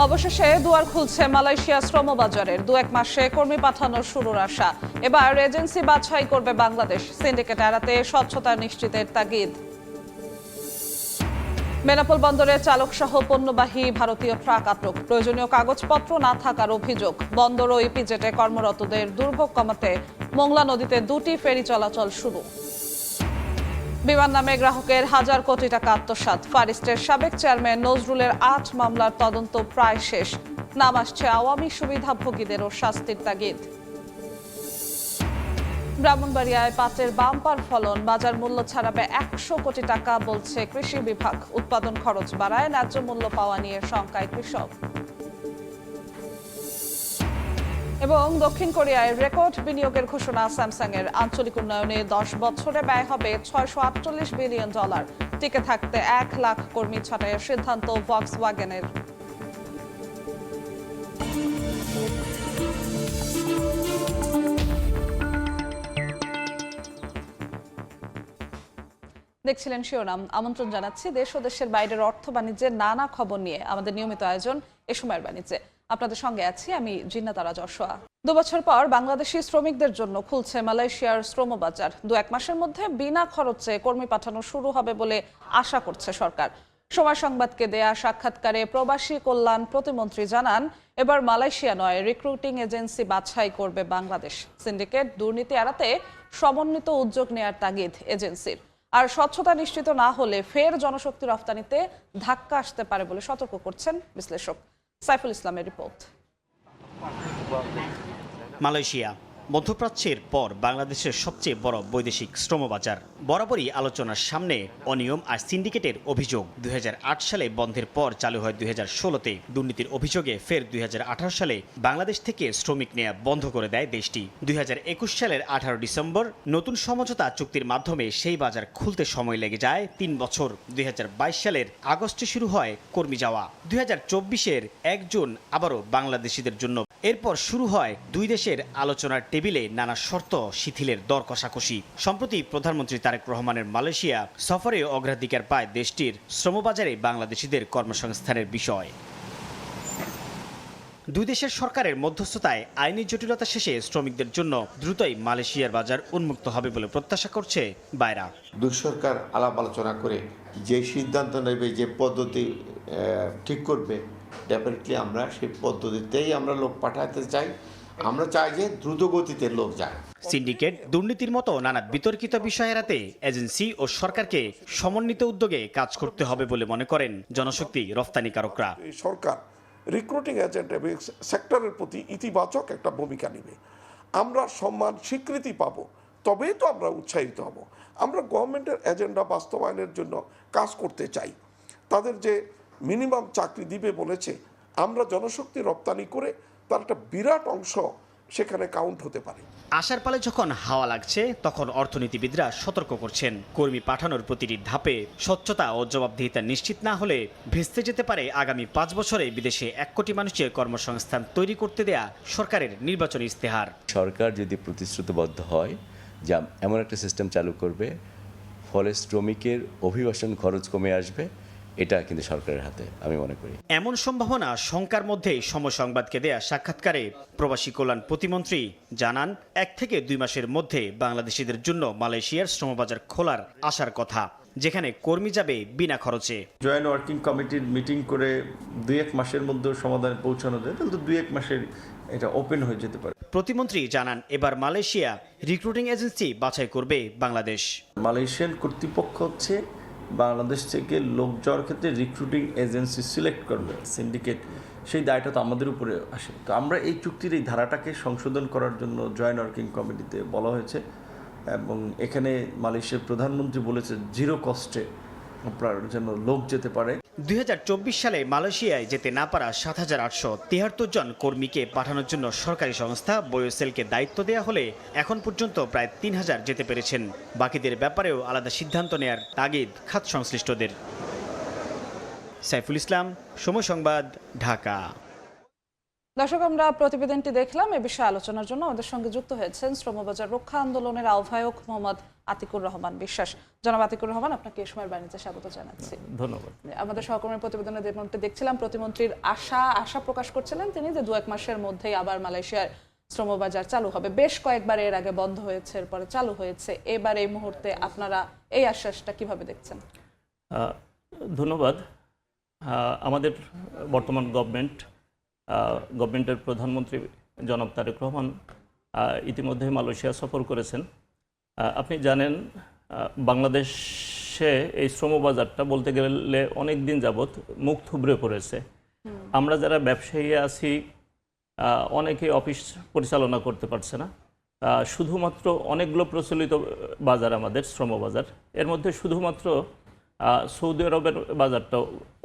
অবশেষে দুয়ার খুলছে মালয়েশিয়া শ্রমবাজারের। 2-1 মাসে কর্মী পাঠানোর শুরুর আশা। এবার এজেন্সি বাছাই করবে বাংলাদেশ। সিন্ডিকেট এড়াতে স্বচ্ছতা নিশ্চিতের তাগিদ। বেনাপোল বন্দরে চালক সহ পণ্যবাহী ভারতীয় ট্রাক আটক। প্রয়োজনীয় কাগজপত্র না থাকার অভিযোগ। বন্দর ও ইপিজেটে কর্মরতদের দুর্ভোগ কমাতে মোংলা নদীতে 2টি ফেরি চলাচল শুরু। বিমান নামে গ্রাহকের 1000 কোটি টাকা আত্মসাৎ। ফারিস্টের সাবেক চেয়ারম্যান নজরুলের 8 মামলার তদন্ত প্রায় শেষ। নাম আসছে আওয়ামী সুবিধাভোগীদেরও শাস্তির তাগিদ। ব্রাহ্মণবাড়িয়ায় পাটের বাম্পার ফলন, বাজার মূল্য ছাড়াবে 100 কোটি টাকা বলছে কৃষি বিভাগ। উৎপাদন খরচ বাড়ায় ন্যায্য মূল্য পাওয়া নিয়ে শঙ্কায় কৃষক। এবং দক্ষিণ কোরিয়ায় রেকর্ড বিনিয়োগের ঘোষণা স্যামসাং এর। আঞ্চলিক উন্নয়নে 10 বছরে ব্যয় হবে $648 বিলিয়ন। টিকে থাকতে 1 লাখ কর্মী ছাঁটাইয়ের সিদ্ধান্ত ভক্সওয়াগেনের। দেখছিলেন শিরোনাম। আমন্ত্রণ জানাচ্ছি দেশ ও দেশের বাইরের অর্থ বাণিজ্যের নানা খবর নিয়ে আমাদের নিয়মিত আয়োজন এ সময়ের বাণিজ্যে। আপনাদের সঙ্গে আছি আমি জিন্নাতারা যশোয়া। 2 বছর পর বাংলাদেশি শ্রমিকদের জন্য খুলছে মালয়েশিয়ার শ্রমবাজার। 2-1 মাসের মধ্যে বিনা খরচে কর্মী পাঠানো শুরু হবে বলে আশা করছে সরকার। সময় সংবাদকে দেয়া সাক্ষাৎকারে প্রবাসী কল্যাণ প্রতিমন্ত্রী জানান, এবার মালয়েশিয়া নয়, রিক্রুটিং এজেন্সি বাছাই করবে বাংলাদেশ। সিন্ডিকেট দুর্নীতি এড়াতে সমন্বিত উদ্যোগ নেয়ার তাগিদ এজেন্সির। আর স্বচ্ছতা নিশ্চিত না হলে ফের জনশক্তি রফতানিতে ধাক্কা আসতে পারে বলে সতর্ক করছেন বিশ্লেষক। সাইফুল ইসলামের রিপোর্ট। মালয়েশিয়া মধ্যপ্রাচ্যের পর বাংলাদেশের সবচেয়ে বড় বৈদেশিক শ্রমবাজার। বরাবরই আলোচনার সামনে অনিয়ম আর সিন্ডিকেটের অভিযোগ। 2008 সালে বন্ধের পর চালু হয় 2016-তে। দুর্নীতির অভিযোগে ফের 2018 সালে বাংলাদেশ থেকে শ্রমিক নেয়া বন্ধ করে দেয় দেশটি। 2021 সালের 18 ডিসেম্বর নতুন সমঝোতা চুক্তির মাধ্যমে সেই বাজার খুলতে সময় লেগে যায় 3 বছর। 2022 সালের আগস্টে শুরু হয় কর্মী যাওয়া। 2024-এর 1 জুন আবারও বাংলাদেশিদের জন্য। এরপর শুরু হয় দুই দেশের আলোচনার টেবিলে নানা শর্ত শিথিলের দর কষাকষি। সম্প্রতি প্রধানমন্ত্রী তারেক রহমানের মালয়েশিয়া সফরে অগ্রাধিকার পায় দেশটির শ্রমবাজারে বাংলাদেশিদের কর্মসংস্থানের বিষয়। দুই দেশের সরকারের মধ্যস্থতায় আইনি জটিলতা শেষে শ্রমিকদের জন্য দ্রুতই মালয়েশিয়ার বাজার উন্মুক্ত হবে বলে প্রত্যাশা করছে বায়রা। দুই সরকার আলাপ আলোচনা করে যে সিদ্ধান্ত নেবে, যে পদ্ধতি ঠিক করবে, ডেফিনেটলি আমরা সেই পদ্ধতিতেই আমরা লোক পাঠাতে চাই। আমরা চাই যে দ্রুত গতিতে লোক যায়। সিন্ডিকেট দুর্নীতির মতো নানা বিতর্কিত বিষয় এড়াতে এজেন্সি ও সরকারকে সমন্বিত উদ্যোগে কাজ করতে হবে বলে মনে করেন জনশক্তি রফতানিকারকরা। সরকার রিক্রুটিং এজেন্ট এবং সেক্টরের প্রতি ইতিবাচক একটা ভূমিকা নেবে। আমরা সম্মান স্বীকৃতি পাবো, তবেই তো আমরা উৎসাহিত হব। আমরা গভর্নমেন্টের এজেন্ডা বাস্তবায়নের জন্য কাজ করতে চাই। তাদের যে মিনিমাম চাকরি দিবে বলেছে, আমরা জনশক্তি রপ্তানি করে তার একটা বিরাট অংশ সেখানে কাউন্ট হতে পারে। আশার পালে যখন হাওয়া লাগছে, তখন অর্থনীতিবিদরা সতর্ক করছেন, কর্মী পাঠানোর প্রতিটি ধাপে স্বচ্ছতা ও জবাবদিহিতা নিশ্চিত না হলে ভেস্তে যেতে পারে আগামী 5 বছরে বিদেশে 1 কোটি মানুষের কর্মসংস্থান তৈরি করতে দেয়া সরকারের নির্বাচনী ইস্তেহার। সরকার যদি প্রতিশ্রুতিবদ্ধ হয় যে এমন একটা সিস্টেম চালু করবে, ফলে শ্রমিকের অভিবাসন খরচ কমে আসবে, এটা কিন্তু সরকারের হাতে আমি মনে করি। এমন সম্ভাবনা শঙ্কার মধ্যেই সময় সংবাদকে দেয়া সাক্ষাৎকারে প্রবাসী কল্যাণ প্রতিমন্ত্রী জানান, 1 থেকে 2 মাসের মধ্যে বাংলাদেশিদের জন্য মালয়েশিয়ার শ্রমবাজার খোলার আশার কথা, যেখানে কর্মী যাবে বিনা খরচে। জয়েন্ট ওয়ার্কিং কমিটির মিটিং করে 2-1 মাসের মধ্যে সমাধানে পৌঁছানো যায়, তাহলে তো 2-1 মাসের এটা ওপেন হয়ে যেতে পারে। প্রতিমন্ত্রী জানান, এবার মালয়েশিয়া রিক্রুটিং এজেন্সি বাছাই করবে বাংলাদেশ। মালয়েশিয়ান কর্তৃপক্ষ হচ্ছে বাংলাদেশ থেকে লোক যাওয়ার ক্ষেত্রে রিক্রুটিং এজেন্সি সিলেক্ট করবে, সিন্ডিকেট, সেই দায়টা তো আমাদের উপরে আসে। তো আমরা এই চুক্তির এই ধারাটাকে সংশোধন করার জন্য জয়েন্ট ওয়ার্কিং কমিটিতে বলা হয়েছে, এবং এখানে মালয়েশিয়ার প্রধানমন্ত্রী বলেছে 0 কস্টে আপনার যেন লোক যেতে পারে। 2024 সালে মালয়েশিয়ায় যেতে না পারা 7,873 জন কর্মীকে পাঠানোর জন্য সরকারি সংস্থা বয়োসেলকে দায়িত্ব দেওয়া হলে এখন পর্যন্ত প্রায় 3,000 যেতে পেরেছেন। বাকিদের ব্যাপারেও আলাদা সিদ্ধান্ত নেয়ার তাগিদ খাত সংশ্লিষ্টদের। সাইফুল ইসলাম, সময় সংবাদ, ঢাকা। দর্শক, আমরা প্রতিবেদনটি দেখলাম। এ বিষয়ে আলোচনার জন্য আমাদের সঙ্গে যুক্ত হয়েছেন শ্রমবাজার রক্ষা আন্দোলনের আহ্বায়ক মোহাম্মদ আতিকুর রহমান বিশ্বাস। জনাব আতিকুর রহমান, আপনাকে এই সময়ের বাণিজ্যে স্বাগত জানাচ্ছি। ধন্যবাদ। আমাদের সহকর্মীর প্রতিবেদনে যেমনটি দেখছিলাম, প্রতিমন্ত্রীর আশা প্রকাশ করছিলেন তিনি যে 2-1 মাসের মধ্যেই আবার মালয়েশিয়ার শ্রমবাজার চালু হবে। বেশ কয়েকবার এর আগে বন্ধ হয়েছে, এরপরে চালু হয়েছে, এবার এই মুহূর্তে আপনারা এই আশ্বাসটা কিভাবে দেখছেন? ধন্যবাদ। আমাদের বর্তমান গভর্নমেন্টের প্রধানমন্ত্রী জনাব তারেক রহমান ইতিমধ্যে মালয়েশিয়া সফর করেছেন। আপনি জানেন বাংলাদেশে এই শ্রমবাজারটা বলতে গেলে অনেক দিন যাবৎ মুখ থুবড়ে পড়েছে। আমরা যারা ব্যবসায়ী আছি অনেকে অফিস পরিচালনা করতে পারছে না। শুধুমাত্র অনেকগুলো প্রচলিত বাজার আমাদের শ্রমবাজার, এর মধ্যে শুধুমাত্র সৌদি আরবের বাজারটা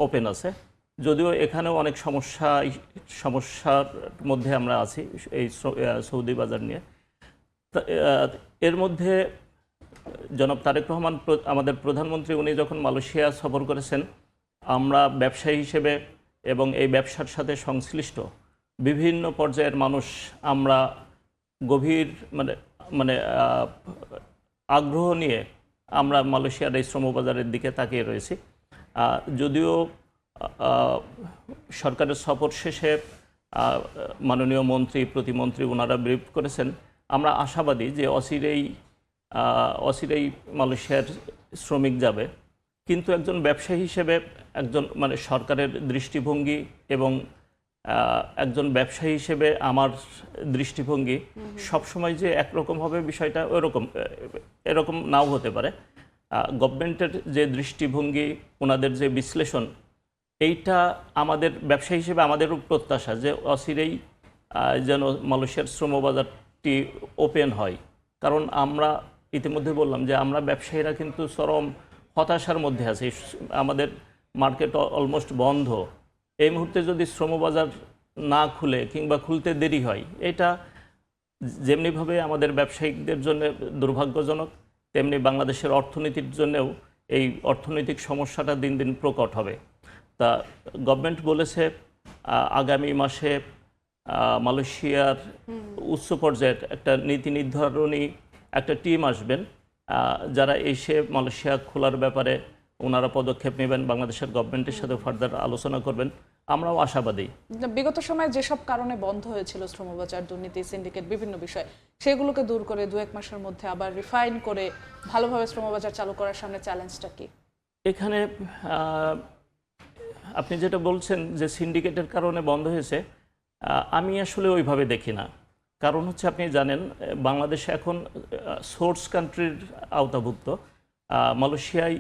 ওপেন আছে, যদিও এখানেও অনেক সমস্যার মধ্যে আমরা আছি এই সৌদি বাজার নিয়ে। এর মধ্যে জনাব তারেক রহমান আমাদের প্রধানমন্ত্রী উনি যখন মালয়েশিয়া সফর করেছেন, আমরা ব্যবসায়ী হিসেবে এবং এই ব্যবসার সাথে সংশ্লিষ্ট বিভিন্ন পর্যায়ের মানুষ আমরা গভীর মানে আগ্রহ নিয়ে আমরা মালয়েশিয়ার এই শ্রমবাজারের দিকে তাকিয়ে রয়েছি। যদিও সরকারের সফর শেষে মাননীয় মন্ত্রী প্রতিমন্ত্রী ওনারা ব্রিফ করেছেন, আমরা আশাবাদী যে অচিরেই মালয়েশিয়ার শ্রমিক যাবে। কিন্তু একজন ব্যবসায়ী হিসেবে একজন সরকারের দৃষ্টিভঙ্গি এবং একজন ব্যবসায়ী হিসেবে আমার দৃষ্টিভঙ্গি সবসময় যে একরকম হবে বিষয়টা এরকম নাও হতে পারে। গভর্নমেন্টের যে দৃষ্টিভঙ্গি, ওনাদের যে বিশ্লেষণ, এইটা আমাদের ব্যবসায়ী হিসেবে আমাদেরও প্রত্যাশা যে অচিরেই যেন মালয়েশিয়ার শ্রমবাজারটি ওপেন হয়। কারণ আমরা ইতিমধ্যে বললাম যে আমরা ব্যবসায়ীরা কিন্তু চরম হতাশার মধ্যে আছি। আমাদের মার্কেট অলমোস্ট বন্ধ। এই মুহূর্তে যদি শ্রমবাজার না খুলে কিংবা খুলতে দেরি হয়, এটা যেমনিভাবে আমাদের ব্যবসায়িকদের জন্য দুর্ভাগ্যজনক, তেমনি বাংলাদেশের অর্থনীতির জন্যও এই অর্থনৈতিক সমস্যাটা দিন দিন প্রকট হবে। তা গভর্নমেন্ট বলেছে আগামী মাসে মালয়েশিয়ার উচ্চ পর্যায়ের একটা নীতি নির্ধারণী একটা টিম আসবেন, যারা এসে মালয়েশিয়া খোলার ব্যাপারে ওনারা পদক্ষেপ নেবেন, বাংলাদেশের গভর্নমেন্টের সাথে ফার্দার আলোচনা করবেন। আমরাও আশাবাদী। বিগত সময়ে যেসব কারণে বন্ধ হয়েছিল শ্রমবাজার, দুর্নীতি, সিন্ডিকেট, বিভিন্ন বিষয়, সেগুলোকে দূর করে 2-1 মাসের মধ্যে আবার রিফাইন করে ভালোভাবে শ্রমবাজার চালু করার সামনে চ্যালেঞ্জটা কি? এখানে আপনি যেটা বলছেন যে সিন্ডিকেটের কারণে বন্ধ হয়েছে, আমি আসলে ওইভাবে দেখি না। কারণ হচ্ছে আপনি জানেন বাংলাদেশে এখন সোর্স কান্ট্রির আওতাভুক্ত। মালয়েশিয়ায়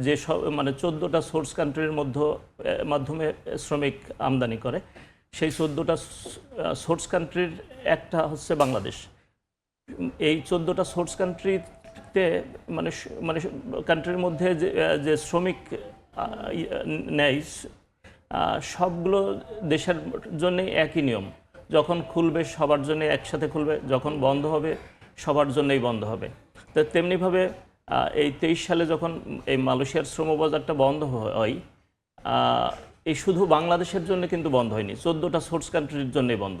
যে সব 14টা সোর্স কান্ট্রির মাধ্যমে শ্রমিক আমদানি করে, সেই 14টা সোর্স কান্ট্রির একটা হচ্ছে বাংলাদেশ। এই 14টা সোর্স কান্ট্রিতে কান্ট্রির মধ্যে যে শ্রমিক নেয়, সবগুলো দেশের জন্যে একই নিয়ম। যখন খুলবে সবার জন্য একসাথে খুলবে, যখন বন্ধ হবে সবার জন্যই বন্ধ হবে। তো তেমনিভাবে এই 23 সালে যখন এই মালয়েশিয়ার শ্রমবাজারটা বন্ধ হয়, এই শুধু বাংলাদেশের জন্য কিন্তু বন্ধ হয়নি, 14টা সোর্স কান্ট্রির জন্যই বন্ধ।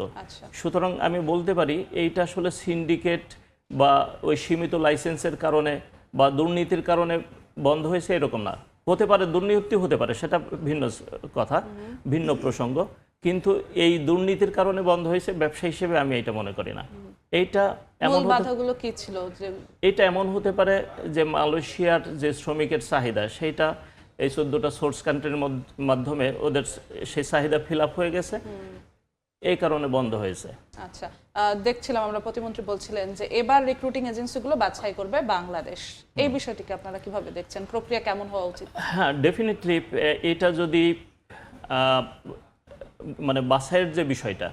সুতরাং আমি বলতে পারি এইটা আসলে সিন্ডিকেট বা ওই সীমিত লাইসেন্সের কারণে বা দুর্নীতির কারণে বন্ধ হয়েছে এরকম না। হতে পারে দুর্নীতি, হতে পারে, সেটা ভিন্ন কথা, ভিন্ন প্রসঙ্গ। কিন্তু এই দুর্নীতির কারণে বন্ধ হয়েছে ব্যবসা হিসেবে আমি এটা মনে করি না। এইটা এমন হতে পারে যে মালয়েশিয়ার যে শ্রমিকের চাহিদা, সেইটা এই 14টা সোর্স কান্ট্রির মাধ্যমে ওদের সেই চাহিদা ফিল আপ হয়ে গেছে, এই কারণে বন্ধ হয়েছে। আচ্ছা, দেখছিলাম আমরা প্রতিমন্ত্রী বলছিলেন যে এবার রিক্রুটিং এজেন্সিগুলো বাছাই করবে বাংলাদেশ। এই বিষয়টিকে আপনারা কিভাবে দেখছেন? প্রক্রিয়া কেমন হওয়া উচিত? হ্যাঁ, ডেফিনেটলি এটা যদি বাছাইয়ের যে বিষয়টা,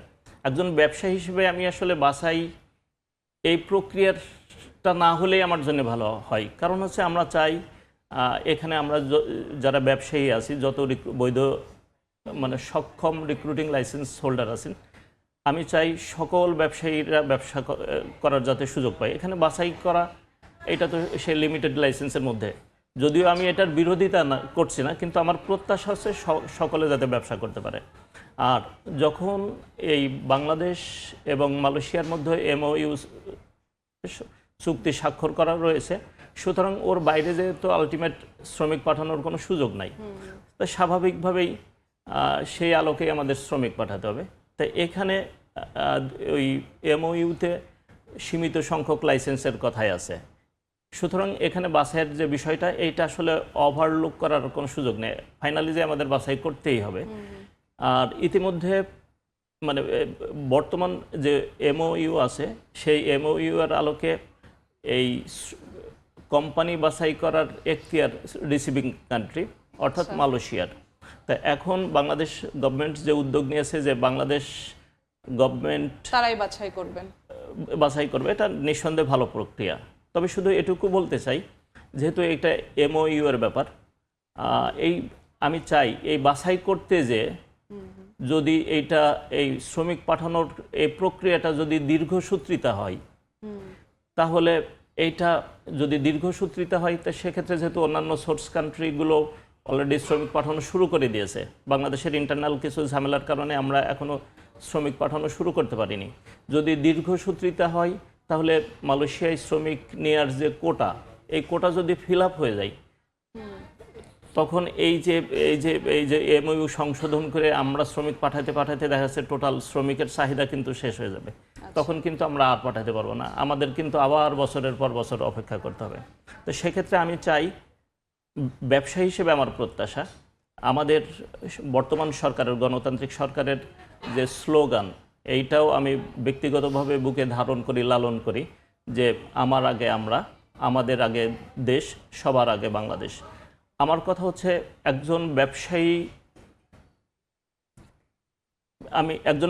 একজন ব্যবসায়ী হিসেবে আমি আসলে বাছাই এই প্রক্রিয়াটা না হলেই আমার জন্য ভালো হয়। কারণ হচ্ছে আমরা চাই এখানে আমরা যারা ব্যবসায়ী আছি, যত বৈধ সক্ষম রিক্রুটিং লাইসেন্স হোল্ডার আছেন, আমি চাই সকল ব্যবসায়ীরা ব্যবসা করার যাতে সুযোগ পায়। এখানে বাছাই করা এটা তো সে লিমিটেড লাইসেন্সের মধ্যে, যদিও আমি এটার বিরোধিতা করছি না, কিন্তু আমার প্রত্যাশা হচ্ছে সকলে যাতে ব্যবসা করতে পারে। আর যখন এই বাংলাদেশ এবং মালয়েশিয়ার মধ্যে MOU চুক্তি স্বাক্ষর করা রয়েছে, সুতরাং ওর বাইরে যেহেতু আলটিমেট শ্রমিক পাঠানোর কোনো সুযোগ নাই, তাই স্বাভাবিকভাবেই সেই আলোকেই আমাদের শ্রমিক পাঠাতে হবে। তাই এখানে ওই এমওইউতে সীমিত সংখ্যক লাইসেন্সের কথাই আছে। সুতরাং এখানে বাছাইয়ের যে বিষয়টা, এইটা আসলে ওভারলুক করার কোনো সুযোগ নেই। ফাইনালি যে আমাদের বাছাই করতেই হবে। আর ইতিমধ্যে মানে বর্তমান যে এমওইউ আছে, সেই এমওইউ এর আলোকে এই কোম্পানি বাছাই করার এখতিয়ার রিসিভিং কান্ট্রি অর্থাৎ মালয়েশিয়ার। তা এখন বাংলাদেশ গভর্নমেন্ট যে উদ্যোগ নিয়েছে যে বাংলাদেশ গভর্নমেন্ট তারাই বাছাই করবেন, বাছাই করবে, এটা নিঃসন্দেহে ভালো প্রক্রিয়া। তবে শুধু এটুকু বলতে চাই, যেহেতু এটা এমওইউ এর ব্যাপার, আমি চাই এই বাছাই করতে যে যদি এইটা এই শ্রমিক পাঠানোর এই প্রক্রিয়াটা যদি দীর্ঘসূত্রিতা হয়, তাহলে এইটা যদি দীর্ঘসূত্রিতা হয়, তা সেক্ষেত্রে যেহেতু অন্যান্য সোর্স কান্ট্রিগুলো অলরেডি শ্রমিক পাঠানো শুরু করে দিয়েছে, বাংলাদেশের ইন্টারনাল কিছু ঝামেলার কারণে আমরা এখনও শ্রমিক পাঠানো শুরু করতে পারিনি। যদি দীর্ঘসূত্রিতা হয়, তাহলে মালয়েশিয়ায় শ্রমিক নেওয়ার যে কোটা, এই কোটা যদি ফিল আপ হয়ে যায়, তখন এই যে এমওইউ সংশোধন করে আমরা শ্রমিক পাঠাতে দেখা যাচ্ছে টোটাল শ্রমিকের চাহিদা কিন্তু শেষ হয়ে যাবে। তখন কিন্তু আমরা আর পাঠাতে পারবো না, আমাদের কিন্তু আবার বছরের পর বছর অপেক্ষা করতে হবে। তো সেক্ষেত্রে আমি চাই, ব্যবসায়ী হিসেবে আমার প্রত্যাশা, আমাদের বর্তমান সরকারের, গণতান্ত্রিক সরকারের যে স্লোগান, এইটাও আমি ব্যক্তিগতভাবে বুকে ধারণ করি, লালন করি, যে আমার আগে আমরা, আমাদের আগে দেশ, সবার আগে বাংলাদেশ। আমার কথা হচ্ছে, একজন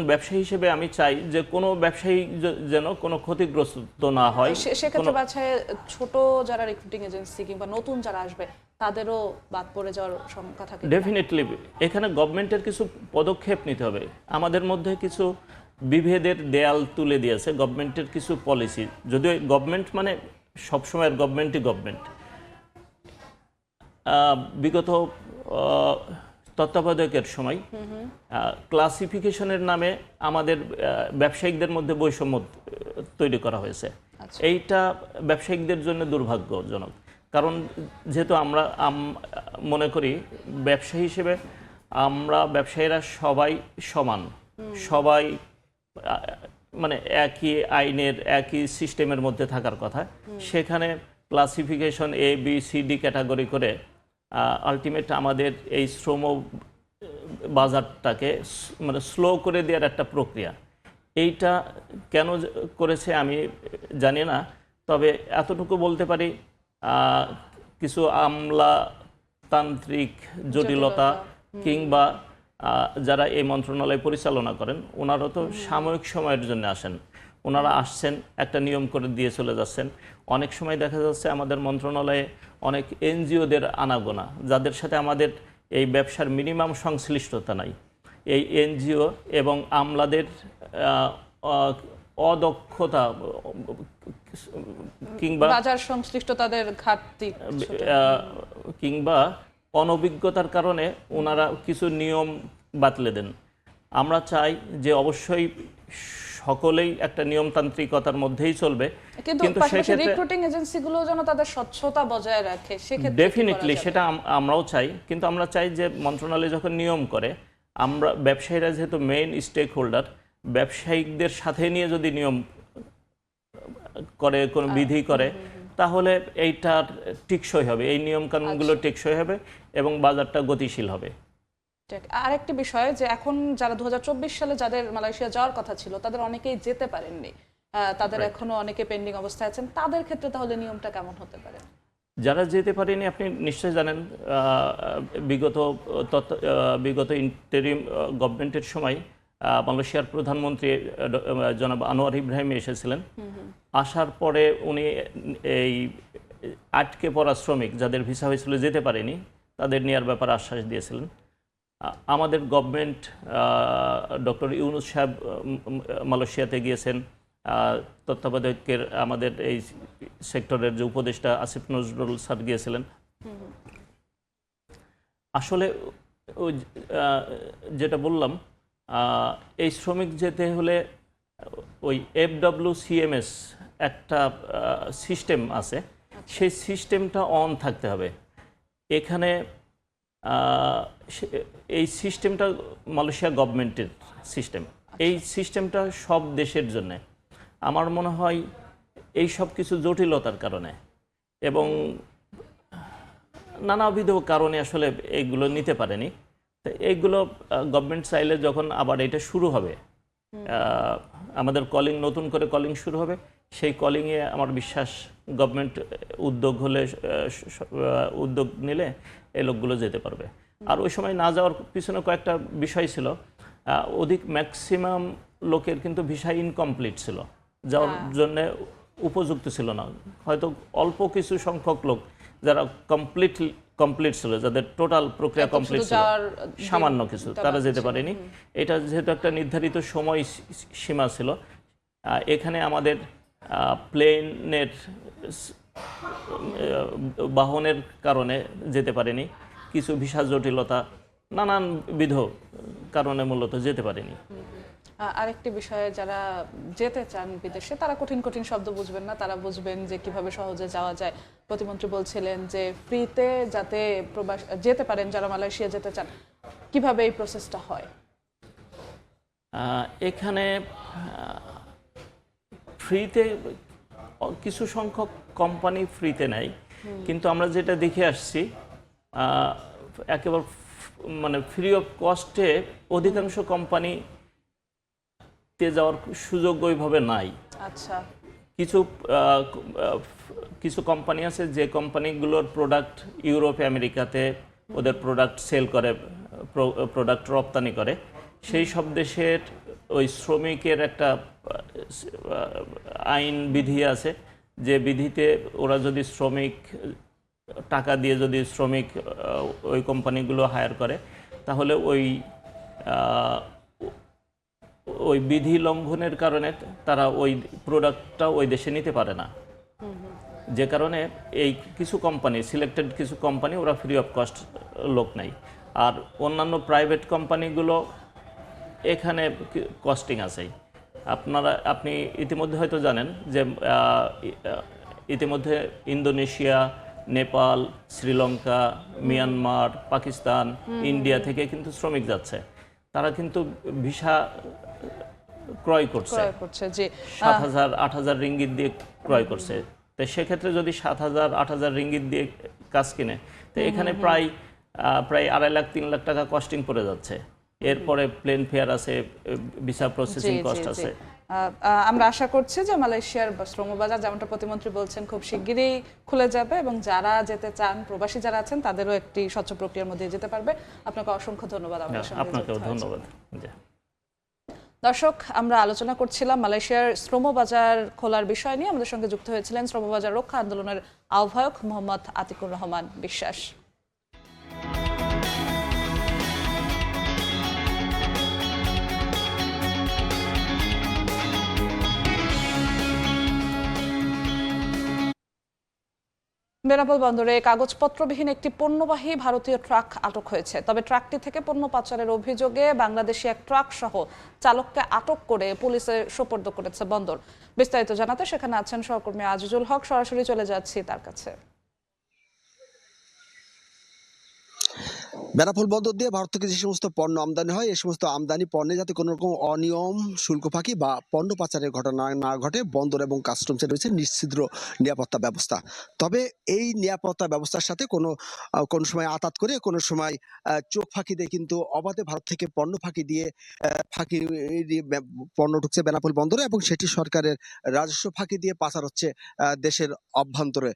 ব্যবসায়ী হিসেবে আমি চাই যে কোনো ব্যবসায়ী যেন কোনো ক্ষতিগ্রস্ত না হয়। সেক্ষেত্রে বাছাই ছোট যারা রিক্রুটিং এজেন্সি কিংবা নতুন যারা আসবে তাদেরও বাদ পড়ে যাওয়ার সংখ্যা থাকে। ডেফিনেটলি এখানে গভর্নমেন্টের কিছু পদক্ষেপ নিতে হবে। আমাদের মধ্যে কিছু বিভেদের দেয়াল তুলে দিয়েছে গভর্নমেন্টের কিছু পলিসি, যদিও গভর্নমেন্ট মানে সবসময়ের গভর্নমেন্টই গভর্নমেন্ট। বিগত তত্ত্বাবধায়কের সময় ক্লাসিফিকেশনের নামে আমাদের ব্যবসায়িকদের মধ্যে বৈষম্য তৈরি করা হয়েছে। এইটা ব্যবসায়িকদের জন্য দুর্ভাগ্যজনক, কারণ যেহেতু আমরা মনে করি ব্যবসায়ী হিসেবে আমরা ব্যবসায়ীরা সবাই সমান, সবাই মানে একই আইনের একই সিস্টেমের মধ্যে থাকার কথা। সেখানে classification A B C D category করে আলটিমেট আমাদের এই শ্রম বাজারটাকে মানে স্লো করে দেওয়ার একটা প্রক্রিয়া, এইটা কেন করেছে আমি জানি না। তবে এতটুকু বলতে পারি, কিছু আমলাতান্ত্রিক জটিলতা কিংবা যারা এই মন্ত্রণালয় পরিচালনা করেন, ওনারা তো সাময়িক সময়ের জন্য আসেন, ওনারা আসছেন, একটা নিয়ম করে দিয়ে চলে যাচ্ছেন। অনেক সময় দেখা যাচ্ছে আমাদের মন্ত্রণালয়ে অনেক এনজিওদের আনাগোনা, যাদের সাথে আমাদের এই ব্যবসার মিনিমাম সংশ্লিষ্টতা নাই। এই এনজিও এবং আমলাদের অদক্ষতা কিংবা বাজার সংশ্লিষ্ট তাদের ঘাটতি কিংবা অনভিজ্ঞতার কারণে ওনারা কিছু নিয়ম বাতলে দেন। আমরা চাই যে অবশ্যই সকলেই একটা নিয়মতান্ত্রিকতার মধ্যেই চলবে, কিন্তু সেক্ষেত্রে রিক্রুটিং এজেন্সিগুলো যেন তাদের স্বচ্ছতা বজায় রাখে, সেক্ষেত্রে ডেফিনেটলি সেটা আমরাও চাই। কিন্তু আমরা চাই যে মন্ত্রণালয় যখন নিয়ম করে, আমরা ব্যবসায়ীরা যেহেতু মেইন স্টেক হোল্ডার, ব্যবসায়িকদের সাথে নিয়ে যদি নিয়ম করে, কোনো বিধি করে, তাহলে এইটার টেকসই হবে, এই নিয়ম কানুনগুলো টেকসই হবে এবং বাজারটা গতিশীল হবে। আরেকটি বিষয় যে এখন যারা 2024 সালে যাদের মালয়েশিয়া যাওয়ার কথা ছিল, তাদের অনেকেই যেতে পারেননি, তাদের এখনো অনেকে পেন্ডিং অবস্থায় আছেন, তাদের ক্ষেত্রে তাহলে নিয়মটা কেমন হতে পারে? যারা যেতে পারেনি, আপনি নিশ্চয়ই জানেন, বিগত ইন্টারিম গভর্নমেন্টের সময় মালয়েশিয়ার প্রধানমন্ত্রী জনাব আনোয়ার ইব্রাহিম এসেছিলেন। আসার পরে উনি এই আটকে পড়া শ্রমিক যাদের ভিসা হয়েছিল, যেতে পারেনি, তাদের নেওয়ার ব্যাপারে আশ্বাস দিয়েছিলেন। আমাদের গভর্নমেন্ট ডক্টর ইউনুস সাহেব মালয়েশিয়াতে গিয়েছেন, তত্ত্বাবধায়কের আমাদের এই সেক্টরের যে উপদেষ্টা আসিফ নজরুল স্যার গিয়েছিলেন। আসলে যেটা বললাম, এই শ্রমিক যেতে হলে ওই FWCMS একটা সিস্টেম আছে, সেই সিস্টেমটা অন থাকতে হবে। এখানে এই সিস্টেমটা মালয়েশিয়া গভর্নমেন্টের সিস্টেম, এই সিস্টেমটা সব দেশের জন্য। আমার মনে হয় এই সব কিছু জটিলতার কারণে এবং নানাবিধ কারণে আসলে এইগুলো নিতে পারেনি। তো এইগুলো গভর্নমেন্ট চাইলে যখন আবার এটা শুরু হবে, আমাদের কলিং, নতুন করে কলিং শুরু হবে, সেই কলিংয়ে আমার বিশ্বাস গভর্নমেন্ট উদ্যোগ নিলে এই লোকগুলো যেতে পারবে। আর ওই সময় না যাওয়ার পিছনে কয়েকটা বিষয় ছিল। ম্যাক্সিমাম লোকের কিন্তু ভিসা ইনকমপ্লিট ছিল, যাওয়ার জন্য উপযুক্ত ছিল না। হয়তো অল্প কিছু সংখ্যক লোক যারা কমপ্লিট ছিল, যাদের টোটাল প্রক্রিয়া কমপ্লিট ছিল, সামান্য কিছু, তারা যেতে পারেনি। এটা যেহেতু একটা নির্ধারিত সময় সীমা ছিল, এখানে আমাদের প্লেনের বাহনের কারণে যেতে পারেনি, কিছু ভিসা জটিলতা, নানানবিধ কারণে মূলত যেতে পারেনি। আরেকটি বিষয়ে যারা যেতে চান বিদেশে, তারা কঠিন কঠিন শব্দ বুঝবেন না, তারা বুঝবেন যে কিভাবে সহজে যাওয়া যায়। প্রতিমন্ত্রী বলছিলেন যে ফ্রিতে যাতে যেতে পারেন যারা মালয়েশিয়া যেতে চান, কিভাবে এই প্রসেসটা হয়? এখানে ফ্রিতে কিছু সংখ্যক কোম্পানি ফ্রিতে নেয়, কিন্তু আমরা যেটা দেখে আসছি একেবারে মানে ফ্রি অফ কস্টে অধিকাংশ কোম্পানিতে যাওয়ার সুযোগ ওইভাবে নাই। আচ্ছা, কিছু কোম্পানি আছে যে কোম্পানিগুলোর প্রোডাক্ট ইউরোপে, আমেরিকাতে ওদের প্রোডাক্ট সেল করে, প্রোডাক্ট রপ্তানি করে। সেই সব দেশের ওই শ্রমিকের একটা আইন বিধি আছে, যে বিধিতে ওরা যদি শ্রমিক টাকা দিয়ে যদি শ্রমিক ওই কোম্পানিগুলো হায়ার করে, তাহলে ওই বিধি লঙ্ঘনের কারণে তারা ওই প্রোডাক্টটা ওই দেশে নিতে পারে না। যে কারণে এই কিছু কোম্পানি, সিলেক্টেড কিছু কোম্পানি, ওরা ফ্রি অফ কস্ট লোক নেয়। আর অন্যান্য প্রাইভেট কোম্পানিগুলো এখানে কস্টিং আছে। আপনি ইতিমধ্যে হয়তো জানেন যে ইতিমধ্যে Indonesia, Nepal, Sri Lanka, Myanmar, Pakistan, India থেকে কিন্তু শ্রমিক যাচ্ছে। তারা কিন্তু ভিসা ক্রয় করছে, 7,000 8,000 রিঙ্গিত দিয়ে ক্রয় করছে। তো সেক্ষেত্রে যদি 7,000 8,000 রিঙ্গিত দিয়ে কাজ কিনে, তো এখানে প্রায় 2.5 লাখ 3 লাখ টাকা কস্টিং পড়ে যাচ্ছে। এরপরে প্লেন ফেয়ার আছে, ভিসা প্রসেসিং কস্ট আছে। আমরা আশা করছি যে মালয়েশিয়ার শ্রমবাজার, যেমনটা প্রতিমন্ত্রী বলছেন, খুব শিগগিরই খুলে যাবে এবং যারা যেতে চান, প্রবাসী যারা আছেন, তাদেরও একটি স্বচ্ছ প্রক্রিয়ার মধ্যে যেতে পারবে। আপনাকে অসংখ্য ধন্যবাদ। আপনাকেও ধন্যবাদ। দর্শক, আমরা আলোচনা করছিলাম মালয়েশিয়ার শ্রমবাজার খোলার বিষয় নিয়ে। আমাদের সঙ্গে যুক্ত হয়েছিলেন শ্রমবাজার রক্ষা আন্দোলনের আহ্বায়ক মোহাম্মদ আতিকুর রহমান বিশ্বাস। বেনাপোল বন্দরে কাগজপত্রবিহীন একটি পণ্যবাহী ভারতীয় ট্রাক আটক হয়েছে। তবে ট্রাকটি থেকে পণ্য পাচারের অভিযোগে বাংলাদেশি এক ট্রাক সহ চালককে আটক করে পুলিশে সোপর্দ করেছে বন্দর। বিস্তারিত জানাতে সেখানে আছেন সহকর্মী আজিজুল হক। সরাসরি চলে যাচ্ছি তার কাছে। বেনাপোল বন্দর দিয়ে ভারত থেকে যে সমস্ত পণ্য আমদানি হয়, এই সমস্ত আমদানি পণ্যে যাতে কোনো রকম অনিয়ম, শুল্ক ফাঁকি বা পণ্য পাচারের ঘটনা না ঘটে, বন্দর এবং কাস্টমসে রয়েছে নিশ্চিদ্র নিরাপত্তা ব্যবস্থা। তবে এই নিরাপত্তা ব্যবস্থার সাথে কোনো সময় আতাত করে, কোনো সময় চোখ ফাঁকি দিয়ে কিন্তু অবাধে ভারত থেকে পণ্য ফাঁকি দিয়ে পণ্য ঢুকছে বেনাপোল বন্দরে, এবং সেটি সরকারের রাজস্ব ফাঁকি দিয়ে পাচার হচ্ছে দেশের অভ্যন্তরে।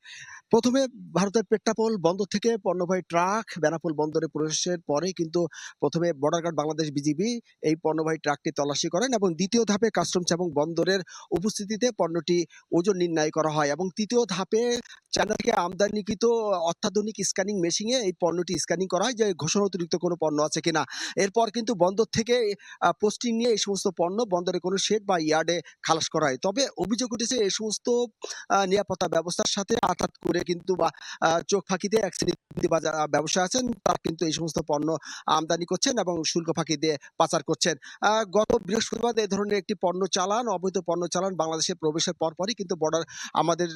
প্রথমে ভারতের পেট্টাপোল বন্দর থেকে পণ্যবাহী ট্রাক বেনাপোল বন্দরে প্রবেশের পরে কিন্তু প্রথমে বর্ডার গার্ড বাংলাদেশ বিজিবি এই পণ্যবাহী ট্রাকটি তল্লাশি করেন, এবং দ্বিতীয় ধাপে কাস্টমস এবং বন্দরের উপস্থিতিতে পণ্যটি ওজন নির্ণয় করা হয়, এবং তৃতীয় ধাপে চায়না থেকে আমদানিকৃত অত্যাধুনিক স্ক্যানিং মেশিনে এই পণ্যটি স্ক্যানিং করা হয় যে ঘোষণা অতিরিক্ত কোনো পণ্য আছে কিনা। এরপর কিন্তু বন্দর থেকে পোস্টিং নিয়ে এই সমস্ত পণ্য বন্দরে কোনো শেড বা ইয়ার্ডে খালাস করা হয়। তবে অভিযোগ উঠেছে এই সমস্ত নিরাপত্তা ব্যবস্থার সাথে আঘাত করে বন্দরে কিন্তু বা চোখ ফাঁকি দিয়ে এক শ্রেণীর ব্যবসা আছেন, তারা কিন্তু এই সমস্ত পণ্য আমদানি করছেন এবং শুল্ক ফাঁকি দিয়ে পাচার করছেন। গত বৃহস্পতিবার এই ধরনের একটি পণ্য চালান, অবৈধ পণ্য চালান বাংলাদেশে প্রবেশের পরপরই কিন্তু বর্ডার আমাদের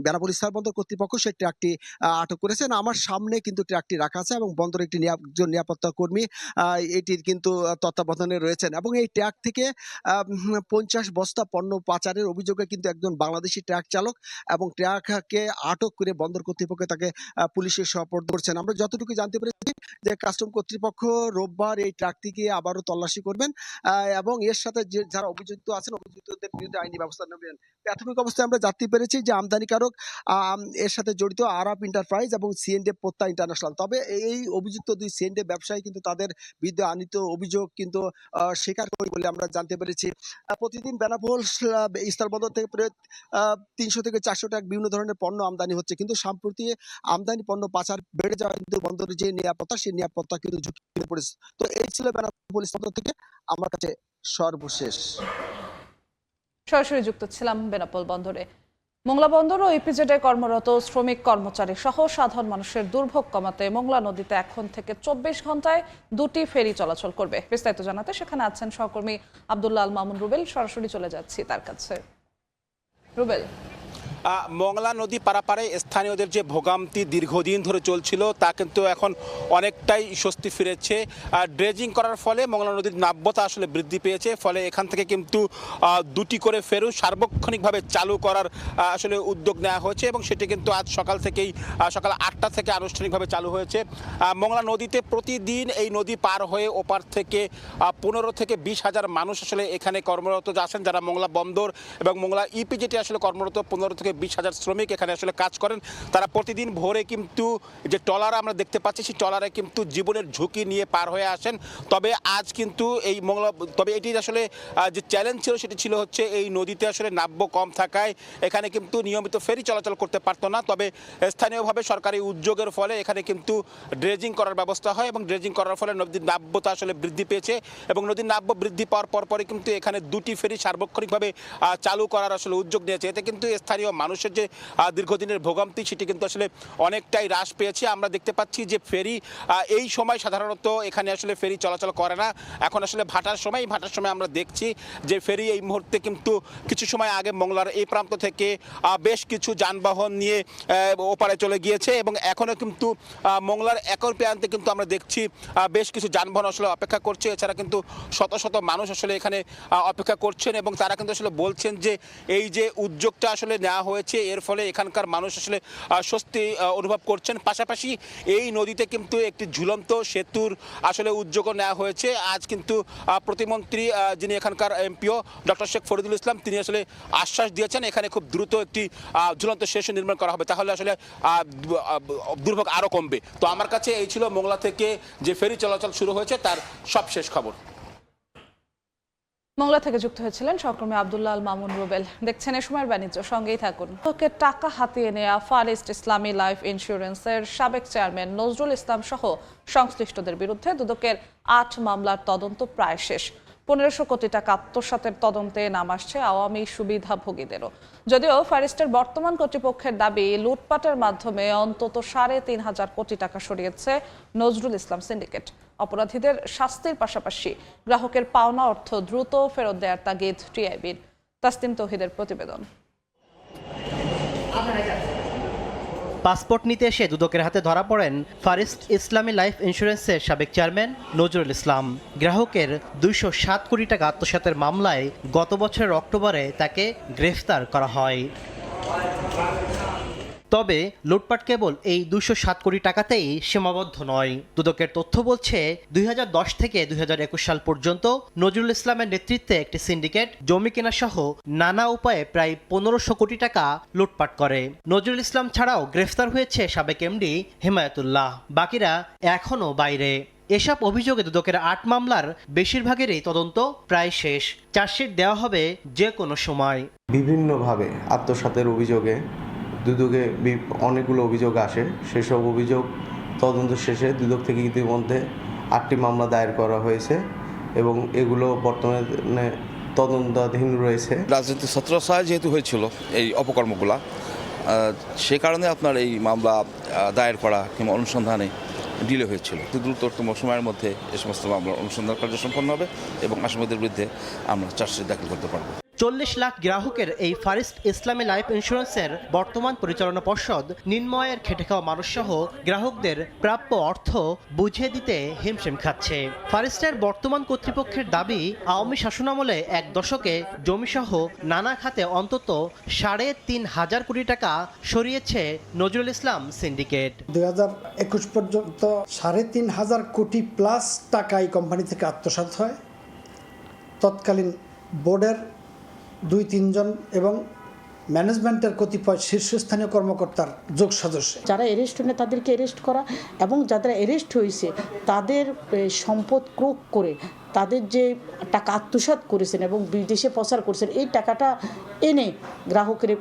বেনাপোল স্থলবন্দর কর্তৃপক্ষ সেই ট্রাকটি আটক করেছেন। আমার সামনে কিন্তু ট্রাকটি রাখা আছে এবং বন্দরের একটি একজন নিরাপত্তা কর্মী এটির কিন্তু তত্ত্বাবধানে রয়েছেন এবং এই ট্রাক থেকে 50 বস্তা পণ্য পাচারের অভিযোগে কিন্তু একজন বাংলাদেশি ট্রাক চালক এবং ট্রাককে আটক করে বন্দর কর্তৃপক্ষ তাকে পুলিশের সোপর্দ করছেন। আমরা যতটুকু জানতে পেরেছি যে কাস্টম কর্তৃপক্ষ রোববার এই ট্রাকটিকে আবারও তল্লাশি করবেন এবং এর সাথে যে যারা অভিযুক্ত আছেন অভিযুক্তদের বিরুদ্ধে আইনি ব্যবস্থা নেবেন। প্রাথমিক অবস্থায় আমরা জানতে পেরেছি যে আমদানিকারক এর সাথে জড়িত আরাব এন্টারপ্রাইজ এবং সিএনডি পোত্তা ইন্টারন্যাশনাল। তবে এই অভিযুক্ত দুই সিএনডি ব্যবসায়ী কিন্তু তাদের বিরুদ্ধে আনিত অভিযোগ কিন্তু স্বীকার করে বলে আমরা জানতে পেরেছি। প্রতিদিন বেনাপোল স্থলবন্দর থেকে প্রায় 300 থেকে 400 ট্রাক বিভিন্ন ধরনের পণ্য আমদানি হচ্ছে, কিন্তু সম্প্রতি আমদানি পণ্য পাচার বেড়ে যাওয়া কিন্তু বন্দরের যে নিরাপত্তা সেই নিরাপত্তা কিন্তু ঝুঁকিতে পড়েছে। তো এই ছিল বেনাপোল স্থলবন্দর থেকে আমার কাছে সর্বশেষ। সরাসরি যুক্ত ছিলাম বেনাপোল বন্দরে। মোংলা বন্দর ও ইপিজেডে কর্মরত শ্রমিক কর্মচারী সহ সাধারণ মানুষের দুর্ভোগ কমাতে মোংলা নদীতে এখন থেকে 24 ঘন্টায় 2টি ফেরি চলাচল করবে। বিস্তারিত জানাতে সেখানে আছেন সহকর্মী আব্দুল্লাহ আল মামুন রুবেল। সরাসরি চলে যাচ্ছি তার কাছে। রুবেল, মংলা নদী পারাপারে স্থানীয়দের যে ভোগান্তি দীর্ঘদিন ধরে চলছিল তা কিন্তু এখন অনেকটাই স্বস্তি ফিরেছে। ড্রেজিং করার ফলে মংলা নদীর নাব্যতা আসলে বৃদ্ধি পেয়েছে, ফলে এখান থেকে কিন্তু 2টি করে ফেরি সার্বক্ষণিকভাবে চালু করার আসলে উদ্যোগ নেওয়া হয়েছে এবং সেটি কিন্তু আজ সকাল থেকেই সকাল 8টা থেকে আনুষ্ঠানিকভাবে চালু হয়েছে। মংলা নদীতে প্রতিদিন এই নদী পার হয়ে ওপার থেকে 15 থেকে 20 হাজার মানুষ আসলে এখানে কর্মরত আছেন, যারা মংলা বন্দর এবং মংলা ইপিজেডে আসলে কর্মরত 15 থেকে 20 হাজার শ্রমিক এখানে আসলে কাজ করেন। তারা প্রতিদিন ভোরে কিন্তু যে ট্রলার আমরা দেখতে পাচ্ছি সেই ট্রলারে কিন্তু জীবনের ঝুঁকি নিয়ে পার হয়ে আসেন। তবে আজ কিন্তু এই মংলা এটির আসলে যে চ্যালেঞ্জ ছিল সেটি ছিল হচ্ছে এই নদীতে আসলে নাব্য কম থাকায় এখানে কিন্তু নিয়মিত ফেরি চলাচল করতে পারতো না। তবে স্থানীয়ভাবে সরকারি উদ্যোগের ফলে এখানে কিন্তু ড্রেজিং করার ব্যবস্থা হয় এবং ড্রেজিং করার ফলে নদীর নাব্যতা আসলে বৃদ্ধি পেয়েছে এবং নদীর নাব্য বৃদ্ধি পাওয়ার পরপরই কিন্তু এখানে 2টি ফেরি সার্বক্ষণিকভাবে চালু করার আসলে উদ্যোগ নিয়েছে। এতে কিন্তু স্থানীয় মানুষের যে দীর্ঘদিনের ভোগান্তি সেটি কিন্তু আসলে অনেকটাই হ্রাস পেয়েছে। আমরা দেখতে পাচ্ছি যে ফেরি এই সময় সাধারণত এখানে আসলে ফেরি চলাচল করে না, এখন আসলে ভাটার সময় আমরা দেখছি যে ফেরি এই মুহূর্তে কিন্তু কিছু সময় আগে মংলার এই প্রান্ত থেকে বেশ কিছু যানবাহন নিয়ে ওপারে চলে গিয়েছে এবং এখনও কিন্তু মংলার একর প্রান্তে কিন্তু আমরা দেখছি বেশ কিছু যানবাহন আসলে অপেক্ষা করছে। এছাড়া কিন্তু শত শত মানুষ আসলে এখানে অপেক্ষা করছেন এবং তারা কিন্তু আসলে বলছেন যে এই যে উদ্যোগটা আসলে নেওয়া হয়েছে এর ফলে এখানকার মানুষ আসলে স্বস্তি অনুভব করছেন। পাশাপাশি এই নদীতে কিন্তু একটি ঝুলন্ত সেতুর আসলে উদ্যোগও নেওয়া হয়েছে। আজ কিন্তু প্রতিমন্ত্রী যিনি এখানকার এমপিও ডক্টর শেখ ফরিদুল ইসলাম তিনি আসলে আশ্বাস দিয়েছেন এখানে খুব দ্রুত একটি ঝুলন্ত সেতু নির্মাণ করা হবে, তাহলে আসলে দুর্ভোগ আরও কমবে। তো আমার কাছে এই ছিল মোংলা থেকে যে ফেরি চলাচল শুরু হয়েছে তার সবশেষ খবর। মোংলা থেকে যুক্ত হয়েছিলেন সহকর্মী আব্দুল্লাহ আল মামুন রুবেল। দেখছেন এ সময়ের বাণিজ্য, সঙ্গেই থাকুন। টাকা হাতিয়ে নেওয়া ফার ইস্ট ইসলামী লাইফ ইন্স্যুরেন্সের সাবেক চেয়ারম্যান নজরুল ইসলাম সহ সংশ্লিষ্টদের বিরুদ্ধে দুদকের 8 মামলার তদন্ত প্রায় শেষ। 1500 কোটি টাকা আত্মসাতের তদন্তে নাম আসছে আওয়ামী সুবিধাভোগীদেরও। যদিও ফারিস্টের বর্তমান কর্তৃপক্ষের দাবি লুটপাটের মাধ্যমে অন্তত 3,500 কোটি টাকা সরিয়েছে নজরুল ইসলাম সিন্ডিকেট। অপরাধীদের শাস্তির পাশাপাশি গ্রাহকের পাওনা অর্থ দ্রুত ফেরত দেওয়ার তাগিদ টিআইবির। তাসলিম তৌহিদের প্রতিবেদন। পাসপোর্ট নিতে এসে দুদকের হাতে ধরা পড়েন ফারিস্ট ইসলামী লাইফ ইন্স্যুরেন্সের সাবেক চেয়ারম্যান নজরুল ইসলাম। গ্রাহকের 207 কোটি টাকা আত্মসাতের মামলায় গত বছরের অক্টোবরে তাকে গ্রেফতার করা হয়। তবে লুটপাট কেবল এই 207 কোটি টাকাতেই সীমাবদ্ধ নয়। দুদকের তথ্য বলছে 2010 থেকে 2021 সাল পর্যন্ত নজরুল ইসলামের নেতৃত্বে একটি সিন্ডিকেট জমি কেনা সহ নানা উপায়ে প্রায় 1500 কোটি টাকা লুটপাট করে। নজরুল ইসলাম ছাড়াও গ্রেফতার হয়েছে সাবেক এমডি হিমায়তুল্লাহ, বাকিরা এখনও বাইরে। এসব অভিযোগে দুদকের 8 মামলার বেশিরভাগেরই তদন্ত প্রায় শেষ। চার্জশিট দেওয়া হবে যে কোনো সময়। বিভিন্নভাবে আত্মসাতের অভিযোগে দুদকে অনেকগুলো অভিযোগ আসে। সেসব অভিযোগ তদন্ত শেষে দুদক থেকে ইতিমধ্যে 8টি মামলা দায়ের করা হয়েছে এবং এগুলো বর্তমানে তদন্তাধীন রয়েছে। রাজনীতি ছত্রছায়া যেহেতু হয়েছিল এই অপকর্মগুলা, সে কারণে আপনার এই মামলা দায়ের করা কিংবা অনুসন্ধানে ডিলে হয়েছিল। দ্রুততম সময়ের মধ্যে এ সমস্ত মামলার অনুসন্ধান কার্য সম্পন্ন হবে এবং আসামিদের বিরুদ্ধে আমরা চার্জশিট দাখিল করতে পারবো। 40 লাখ গ্রাহকের এই ফারিস্ট ইসলামী লাইফ ইন্স্যুরেন্সের বর্তমান পরিচালনা পর্ষদ নিম্নয়ের খেটে খাওয়া মানুষসহ গ্রাহকদের প্রাপ্য অর্থ বুঝিয়ে দিতে হিমশিম খাচ্ছে। ফারিস্টের বর্তমান কর্তৃপক্ষের দাবি, আওয়ামী শাসনামলে 1 দশকে জমিসহ নানা খাতে অন্তত 3.5 কোটি টাকা সরিয়েছে নজরুল ইসলাম সিন্ডিকেট। 2021 পর্যন্ত 3.5 কোটি প্লাস টাকা এই কোম্পানি থেকে আত্মসাৎ হয়। তৎকালীন বোর্ডের 2-3 জন এবং ম্যানেজমেন্টের কতিপয় শীর্ষস্থানীয় কর্মকর্তার যোগ সদস্য। যারা অ্যারেস্ট হয় না তাদেরকে অ্যারেস্ট করা এবং যারা অ্যারেস্ট হয়েছে তাদের সম্পদ ক্রোক করে তাদের যে টাকা আত্মসাৎ করেছেন এবং বিদেশে প্রচার করেছেন, এই টাকাটা এনে গ্রাহকের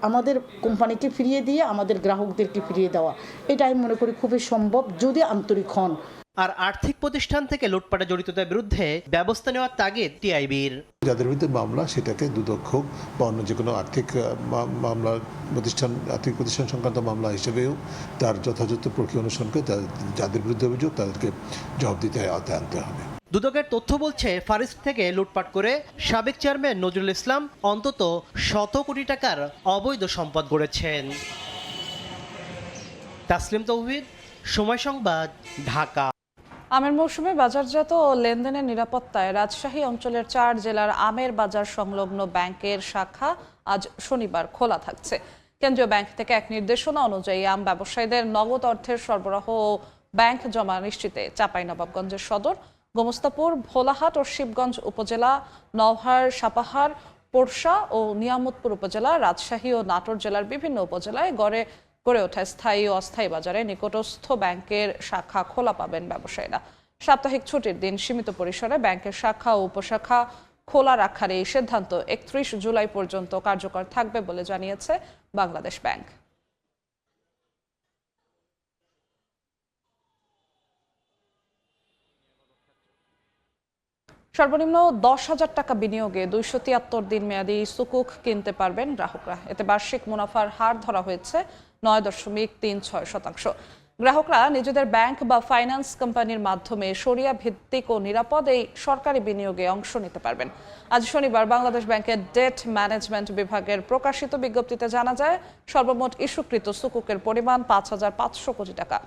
আমাদের কোম্পানিকে ফিরিয়ে দিয়ে আমাদের গ্রাহকদেরকে ফিরিয়ে দেওয়া, এটা আমি মনে করি খুবই সম্ভব যদি আন্তরিক হন। আর আর্থিক প্রতিষ্ঠান থেকে লুটপাটে জড়িতদের বিরুদ্ধে ব্যবস্থা নেওয়ার তাগিদ টিআইবির। যাদের বিরুদ্ধে মামলা সেটাকে দুদক হোক বা অন্য যে কোনো আর্থিক প্রতিষ্ঠান সংক্রান্ত মামলা হিসেবেও তার যথাযথ প্রক্রিয়া অনুসরণ করে যাদের বিরুদ্ধে অভিযোগ তাদেরকে জবাবদিহিতার আওতায় আনতে হবে। দুদকের তথ্য বলছে, ফারিস্ট থেকে লুটপাট করে সাবেক চেয়ারম্যান নজরুল ইসলাম অন্তত 100 কোটি টাকার অবৈধ সম্পদ গড়েছেন। তাসলিম তৌহিদ, সময় সংবাদ, ঢাকা। আমের মৌসুমে বাজারজাত ও লেনদেনের নিরাপত্তায় রাজশাহী অঞ্চলের 4 জেলার আমের বাজার সংলগ্ন ব্যাংকের শাখা আজ শনিবার খোলা থাকছে। কেন্দ্রীয় ব্যাংক থেকে এক নির্দেশনা অনুযায়ী আম ব্যবসায়ীদের নগদ অর্থের সরবরাহ ও ব্যাংক জমা নিশ্চিতে চাঁপাইনবাবগঞ্জের সদর, গোমস্তাপুর, ভোলাহাট ও শিবগঞ্জ উপজেলা, নওহার, সাপাহার, পোরশা ও নিয়ামতপুর উপজেলা, রাজশাহী ও নাটোর জেলার বিভিন্ন উপজেলায় গড়ে ওঠা স্থায়ী ও অস্থায়ী বাজারে নিকটস্থ ব্যাংকের শাখা খোলা পাবেন ব্যবসায়ীরা। সাপ্তাহিক ছুটির দিন সীমিত পরিসরে ব্যাংকের শাখা ও উপশাখা খোলা রাখার এই সিদ্ধান্ত 31 জুলাই পর্যন্ত কার্যকর থাকবে বলে জানিয়েছে বাংলাদেশ ব্যাংক। সর্বনিম্ন 10,000 টাকা বিনিয়োগে 273 দিন মেয়াদী সুকুক কিনতে পারবেন গ্রাহকরা। এতে বার্ষিক মুনাফার হার ধরা হয়েছে 9.36%। গ্রাহকরা নিজেদের ব্যাংক বা ফাইন্যান্স কোম্পানির মাধ্যমে শরিয়া ভিত্তিক ও নিরাপদ এই সরকারি বিনিয়োগে অংশ নিতে পারবেন। আজ শনিবার বাংলাদেশ ব্যাংকের ডেট ম্যানেজমেন্ট বিভাগের প্রকাশিত বিজ্ঞপ্তিতে জানা যায়, সর্বমোট ইস্যুকৃত সুকুকের পরিমাণ 5,500 কোটি টাকা।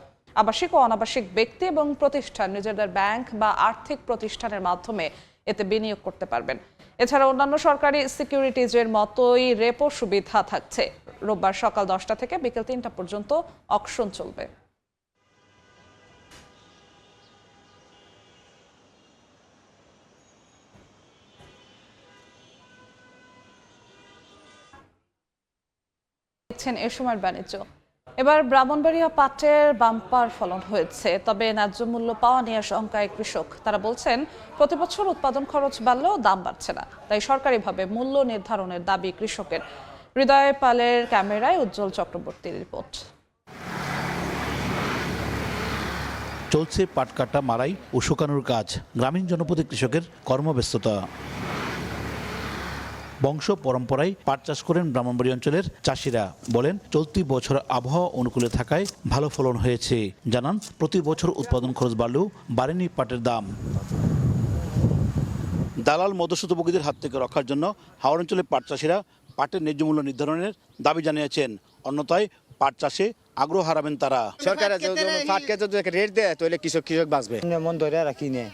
আবাসিক ও অনাবাসিক ব্যক্তি এবং প্রতিষ্ঠান নিজেদের ব্যাংক বা আর্থিক প্রতিষ্ঠানের মাধ্যমে এতে বিনিয়োগ করতে পারবেন। এছাড়া অন্যান্য সরকারি সিকিউরিটিজের মতোই রেপো সুবিধা থাকছে। রোববার সকাল 10টা থেকে বিকেল 3টা পর্যন্ত অকশন চলবে। দেখছেন এ সময়ের বাণিজ্য। এবার ব্রাহ্মণবাড়িয়া পাটের বাম্পার ফলন হয়েছে, তবে ন্যায্য মূল্য পাওয়া নিয়ে আশঙ্কায় কৃষক। তারা বলছেন, প্রতি বছর উৎপাদন খরচ বাড়লেও দাম বাড়ছে না, তাই সরকারিভাবে মূল্য নির্ধারণের দাবি কৃষকের। হৃদয় পালের ক্যামেরায় উজ্জ্বল চক্রবর্তীর রিপোর্ট। চলছে পাট কাটা, মারাই ও শুকানোর কাজ। গ্রামীণ জনপদে কৃষকের কর্মব্যস্ততা। বংশ পরম্পরায় পাট চাষ করেন ব্রাহ্মণবাড়ী অঞ্চলের চাষিরা। বলেন, চলতি বছর আবহাওয়া অনুকূলে থাকায় ভালো ফলন হয়েছে। জানান, প্রতি বছর উৎপাদন খরচ বাড়লেও বাড়েনি পাটের দাম। দালাল মধ্যস্বত্বভোগীদের হাত থেকে রক্ষার জন্য হাওড় অঞ্চলের পাট চাষিরা পাটের ন্যায্য মূল্য নির্ধারণের দাবি জানিয়েছেন। অন্যথায় পাট চাষে আগ্রহ হারাবেন তারা। সরকার পাটকে যদি রেট দেয় তাহলে কৃষক বাঁচবে। মন ধরে রাখি নে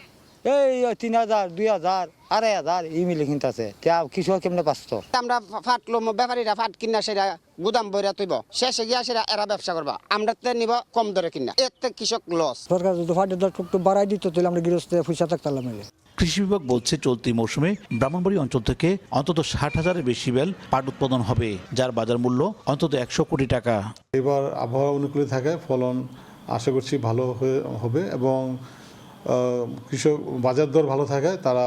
এই 3,000, 2,000, 2,500 এই মিলে কিনতেছে, কৃষক কেমনে বাঁচত? আমরা ফাট লোম ব্যাপারীরা ফাট কিনা সেরা গুদাম বইরা তুইব, শেষে গিয়া সেরা এরা ব্যবসা করবা, আমরা নিব কম দরে কিনা, এতে কৃষক লস। সরকার যদি ফাটের দর একটু বাড়াই দিত তাহলে আমরা গৃহস্থ পয়সা থাকতাম। কৃষি বিভাগ বলছে, চলতি মৌসুমে ব্রাহ্মণবাড়ী অঞ্চল থেকে অন্তত 60,000-এর বেশি বেল পাট উৎপাদন হবে, যার বাজার মূল্য অন্তত 100 কোটি টাকা। এবার আবহাওয়া অনুকূলে থাকায় ফলন আশা করছি ভালো হবে এবং কৃষক বাজার দর ভালো থাকায় তারা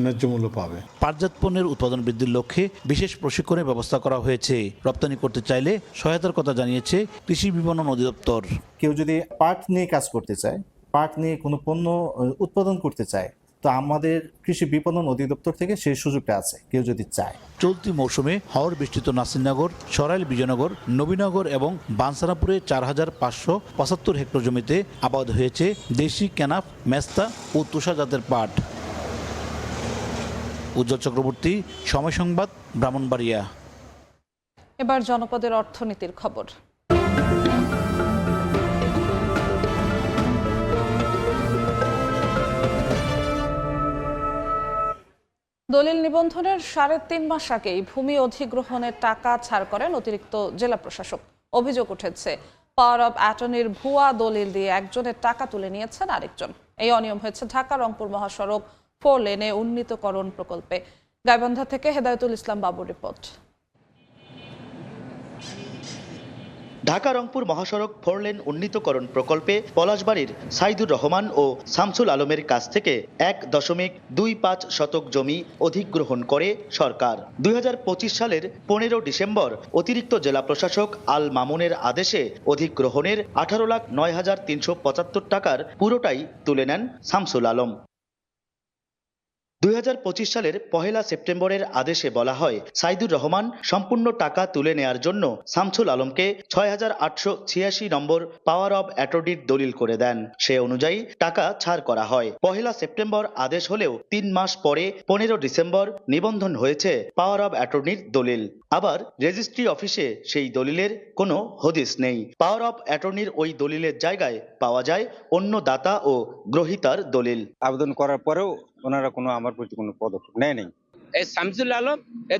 ন্যায্য মূল্য পাবে। পাটজাত পণ্যের উৎপাদন বৃদ্ধির লক্ষ্যে বিশেষ প্রশিক্ষণের ব্যবস্থা করা হয়েছে। রপ্তানি করতে চাইলে সহায়তার কথা জানিয়েছে কৃষি বিপণন অধিদপ্তর। কেউ যদি পাট নিয়ে কাজ করতে চায়, পাট নিয়ে কোনো পণ্য উৎপাদন করতে চায়, তো আমাদের কৃষি বিপণন অধিদপ্তর থেকে সেই সুযোগটা আছে, কেউ যদি চায়। চলতি মৌসুমে হাওর বিস্তৃত নাসিরনগর, সরাইল বিজয়নগর, নবীনগর এবং বানসারাপুরে 4,575 হেক্টর জমিতে আবাদ হয়েছে দেশি ক্যানাফ, মেস্তা ও তুষার জাতের পাট। উজ্জ্বল চক্রবর্তী, সময় সংবাদ, ব্রাহ্মণবাড়িয়া। এবার জনপদের অর্থনীতির খবর। দলিল নিবন্ধনের 3.5 মাস আগেই ভূমি অধিগ্রহণের টাকা ছাড় করেন অতিরিক্ত জেলা প্রশাসক। অভিযোগ উঠেছে পাওয়ার অব অ্যাটর্নির ভুয়া দলিল দিয়ে একজনের টাকা তুলে নিয়েছেন আরেকজন। এই অনিয়ম হয়েছে ঢাকা রংপুর মহাসড়ক 4 লেনে উন্নীতকরণ প্রকল্পে। গাইবান্ধা থেকে হেদায়েতুল ইসলাম বাবুর রিপোর্ট। ঢাকা রংপুর মহাসড়ক 4 লেন উন্নীতকরণ প্রকল্পে পলাশবাড়ির সাইদুর রহমান ও শামসুল আলমের কাছ থেকে 1.25 শতক জমি অধিগ্রহণ করে সরকার। 2025 সালের 15 ডিসেম্বর অতিরিক্ত জেলা প্রশাসক আল মামুনের আদেশে অধিগ্রহণের 18,975 টাকার পুরোটাই তুলে নেন শামসুল আলম। 2025 সালের 1 সেপ্টেম্বরের আদেশে বলা হয় সাইদুর রহমান সম্পূর্ণ টাকা তুলে নেয়ার জন্য শামসুল আলমকে 6,886 নম্বর পাওয়ার অব অ্যাটর্নির দলিল করে দেন। সে অনুযায়ী টাকা ছাড় করা হয়। 1 সেপ্টেম্বর আদেশ হলেও 3 মাস পরে 15 ডিসেম্বর নিবন্ধন হয়েছে পাওয়ার অব অ্যাটর্নির দলিল। আবার রেজিস্ট্রি অফিসে সেই দলিলের কোনো হদিস নেই। পাওয়ার অব অ্যাটর্নির ওই দলিলের জায়গায় পাওয়া যায় অন্য দাতা ও গ্রহীতার দলিল। আবেদন করার পরেও ওনারা কোনো আমার প্রতি কোনো পদক্ষেপ নেয় নাই। এই শামসুল আলম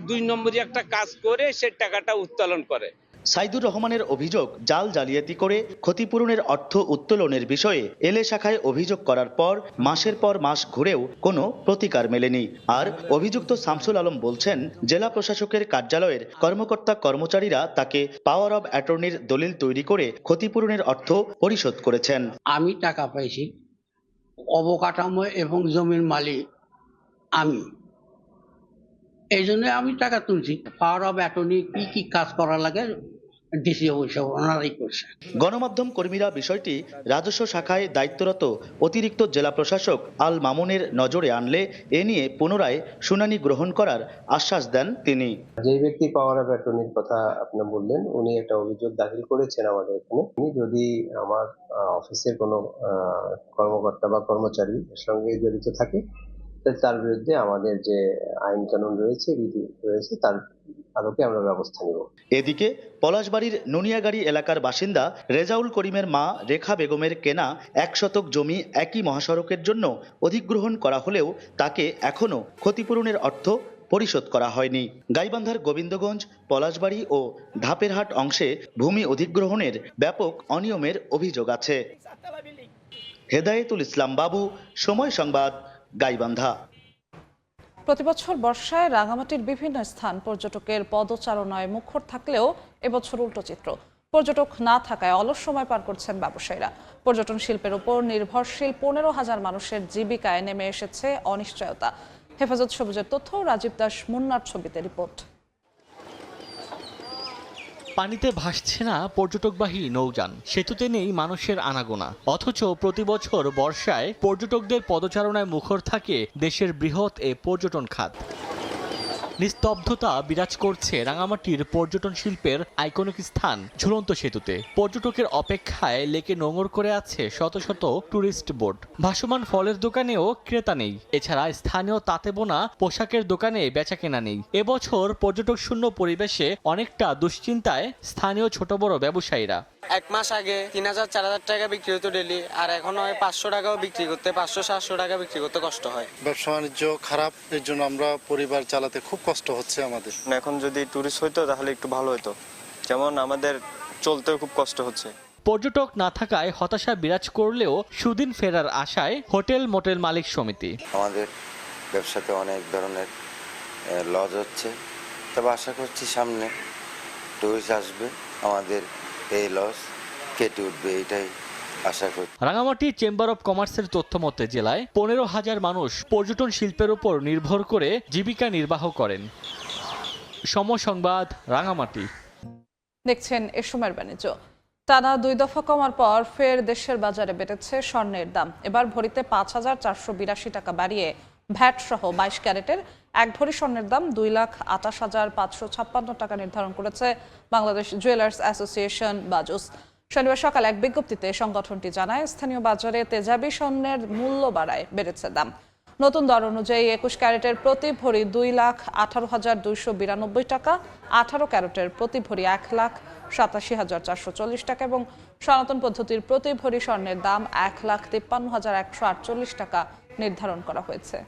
2 নম্বরই একটা কাজ করে সে টাকাটা উত্তোলন করে। সাইদুর রহমানের অভিযোগ জাল জালিয়াতি করে ক্ষতিপূরণের অর্থ উত্তোলনের বিষয়ে এলে শাখায় অভিযোগ করার পর মাসের পর মাস ঘুরেও কোনো প্রতিকার মেলেনি। আর অভিযুক্ত শামসুল আলম বলছেন জেলা প্রশাসকের কার্যালয়ের কর্মকর্তা কর্মচারীরা তাকে পাওয়ার অব অ্যাটর্নির দলিল তৈরি করে ক্ষতিপূরণের অর্থ পরিশোধ করেছেন। আমি টাকা পাইছি, অবকাঠামো এবং জমির মালিক আমি, এই জন্য আমি টাকা তুলছি। পাওয়ার অব অ্যাটর্নি কি কি কাজ করা লাগে ডিসি অবশ্য ওনারাই করছে। গণমাধ্যম কর্মীরা বিষয়টি রাজস্ব শাখায় দায়িত্বরত অতিরিক্ত জেলা প্রশাসক আল মামুনের নজরে আনলে এ নিয়ে পুনরায় শুনানি গ্রহণ করার আশ্বাস দেন তিনি। যে ব্যক্তি পাওয়ার অব অ্যাটর্নির কথা আপনি বললেন, উনি একটা অভিযোগ দাখিল করেছেন আমাদের এখানে। যদি আমার অফিসের কোনো কর্মকর্তা বা কর্মচারী এর সঙ্গে জড়িত থাকে তার বিরুদ্ধে আমাদের যে আইন কানুন রয়েছে, বিধি রয়েছে, তার আলোকে আমরা ব্যবস্থা নেব। এদিকে পলাশবাড়ির নুনিয়াগাড়ি এলাকার বাসিন্দা রেজাউল করিমের মা রেখা বেগমের কেনা 1 শতক জমি একই মহাসড়কের জন্য অধিগ্রহণ করা হলেও তাকে এখনো ক্ষতিপূরণের অর্থ পরিশোধ করা হয়নি। গাইবান্ধার গোবিন্দগঞ্জ, পলাশবাড়ি ও ধাপেরহাট অংশে ভূমি অধিগ্রহণের ব্যাপক অনিয়মের অভিযোগ আছে। হেদায়েতুল ইসলাম বাবু, সময় সংবাদ, গাইবান্ধা। প্রতিবছর বর্ষায় রাঙামাটির বিভিন্ন স্থান পর্যটকের পদচারণায় মুখর থাকলেও এবছর উল্টো চিত্র। পর্যটক না থাকায় অলস সময় পার করছেন ব্যবসায়ীরা। পর্যটন শিল্পের উপর নির্ভরশীল 15,000 মানুষের জীবিকায় নেমে এসেছে অনিশ্চয়তা। হেফাজত সবুজের তথ্য, রাজীব দাস মুন্নার ছবিতে রিপোর্ট। পানিতে ভাসছে না পর্যটকবাহী নৌযান, সেতুতে নেই মানুষের আনাগোনা, অথচ প্রতি বছর বর্ষায় পর্যটকদের পদচারণায় মুখর থাকে দেশের বৃহৎ এ পর্যটন খাত। নিস্তব্ধতা বিরাজ করছে রাঙামাটির পর্যটন শিল্পের আইকনিক স্থান ঝুলন্ত সেতুতে। পর্যটকের অপেক্ষায় লেকে নোঙর করে আছে শত শত টুরিস্ট বোট। ভাসমান ফলের দোকানেও ক্রেতা নেই। এছাড়া স্থানীয় তাঁতে বোনা পোশাকের দোকানে বেচাকেনা নেই। এবছর পর্যটক শূন্য পরিবেশে অনেকটা দুশ্চিন্তায় স্থানীয় ছোট বড় ব্যবসায়ীরা। 1 মাস আগে 3,000-4,000 টাকা বিক্রি হতো ডেলি, আর এখন হয় 500 টাকাও বিক্রি করতে, 500-700 টাকা বিক্রি করতে কষ্ট হয়। ব্যবসা বাণিজ্য খারাপ, এর জন্য আমরা পরিবার চালাতে খুব কষ্ট হচ্ছে আমাদের। এখন যদি টুরিস্ট হইতো তাহলে একটু ভালো হতো, যেমন আমাদের চলতেও খুব কষ্ট হচ্ছে। পর্যটক না থাকায় হতাশা বিরাজ করলেও সুদিন ফেরার আশায় হোটেল মোটেল মালিক সমিতি। আমাদের ব্যবসাতে অনেক ধরনের লস হচ্ছে, তবে আশা করছি সামনে টুরিস্ট আসবে, আমাদের এই লস কেটে উঠবে, এটাই আশা করি। রাঙামাটি চেম্বার অব কমার্সের তথ্য মতে জেলায় 15,000 মানুষ পর্যটন শিল্পের উপর নির্ভর করে জীবিকা নির্বাহ করেন। সময় সংবাদ, রাঙামাটি। দেখছেন এ সময়ের বাণিজ্য। টানা 2 দফা কমার পর ফের দেশের বাজারে বেড়েছে স্বর্ণের দাম। এবার ভরিতে 5,482 টাকা বাড়িয়ে ভ্যাট সহ 22 ক্যারেটের এক ভরি স্বর্ণের দাম 2,28,556 টাকা নির্ধারণ করেছে বাংলাদেশ জুয়েলার্স অ্যাসোসিয়েশন বাজুস। শনিবার সকালে এক বিজ্ঞপ্তিতে সংগঠনটি জানায়, স্থানীয় বাজারে তেজাবি স্বর্ণের মূল্য বাড়ায় বেড়েছে দাম। নতুন দর অনুযায়ী 21 ক্যারেটের প্রতি ভরি 2,18,292 টাকা, 18 ক্যারেটের প্রতি ভরি 1,87,440 টাকা এবং সনাতন পদ্ধতির প্রতি ভরি স্বর্ণের দাম 1,53,148 টাকা নির্ধারণ করা হয়েছে।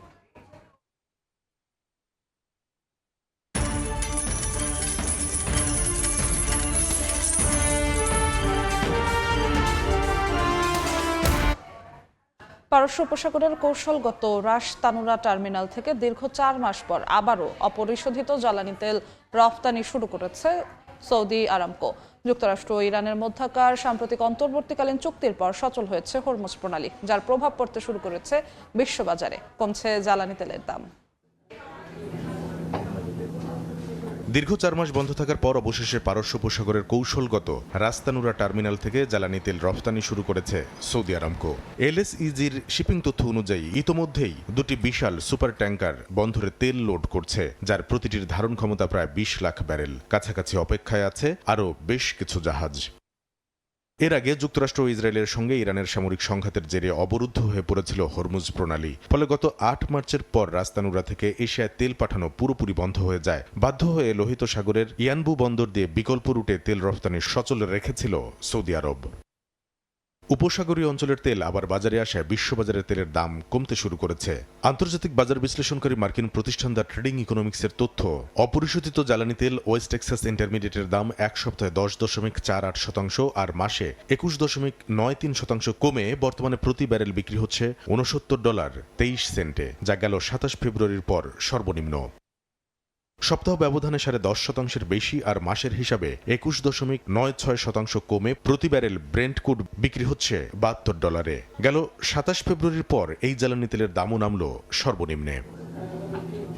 পারস্য উপসাগরের কৌশলগত রাস তানুরা টার্মিনাল থেকে দীর্ঘ 4 মাস পর আবারও অপরিশোধিত জ্বালানি তেল রফতানি শুরু করেছে সৌদি আরামকো। যুক্তরাষ্ট্র ও ইরানের মধ্যকার সাম্প্রতিক অন্তর্বর্তীকালীন চুক্তির পর সচল হয়েছে হরমুজ প্রণালী, যার প্রভাব পড়তে শুরু করেছে বিশ্ববাজারে। কমছে জ্বালানি তেলের দাম। দীর্ঘ 4 মাস বন্ধ থাকার পর অবশেষে পারস্য উপসাগরের কৌশলগত রাস্তানুরা টার্মিনাল থেকে জ্বালানি তেল রফতানি শুরু করেছে সৌদি আরামকো। এলএসইজির শিপিং তথ্য অনুযায়ী ইতোমধ্যেই দুটি বিশাল সুপার ট্যাঙ্কার বন্দরে তেল লোড করছে, যার প্রতিটির ধারণ ক্ষমতা প্রায় 20 লাখ ব্যারেল। কাছাকাছি অপেক্ষায় আছে আরও বেশ কিছু জাহাজ। এর আগে যুক্তরাষ্ট্র ও ইসরায়েলের সঙ্গে ইরানের সামরিক সংঘাতের জেরে অবরুদ্ধ হয়ে পড়েছিল হরমুজ প্রণালী। ফলে গত 8 মার্চের পর রাস্তানুরা থেকে এশিয়ায় তেল পাঠানো পুরোপুরি বন্ধ হয়ে যায়। বাধ্য হয়ে লোহিত সাগরের ইয়ানবু বন্দর দিয়ে বিকল্প রুটে তেল রফতানি সচল রেখেছিল সৌদি আরব। উপসাগরীয় অঞ্চলের তেল আবার বাজারে আসায় বিশ্ববাজারে তেলের দাম কমতে শুরু করেছে। আন্তর্জাতিক বাজার বিশ্লেষণকারী মার্কিন প্রতিষ্ঠান দ্য ট্রেডিং ইকোনমিক্সের তথ্য, অপরিশোধিত জ্বালানি তেল ওয়েস্ট টেক্সাস ইন্টারমিডিয়েটের দাম এক সপ্তাহে 10.48% আর মাসে 21.93% কমে বর্তমানে প্রতি ব্যারেল বিক্রি হচ্ছে $69.23, যা গেল 27 ফেব্রুয়ারির পর সর্বনিম্ন। সপ্তাহ ব্যবধানে 10.5% বেশি আর মাসের হিসাবে 21.96% কমে প্রতি ব্যারেল ব্রেন্ট ক্রুড বিক্রি হচ্ছে $72। গেল 27 ফেব্রুয়ারির পর এই জ্বালানি তেলের দামও নামল সর্বনিম্নে।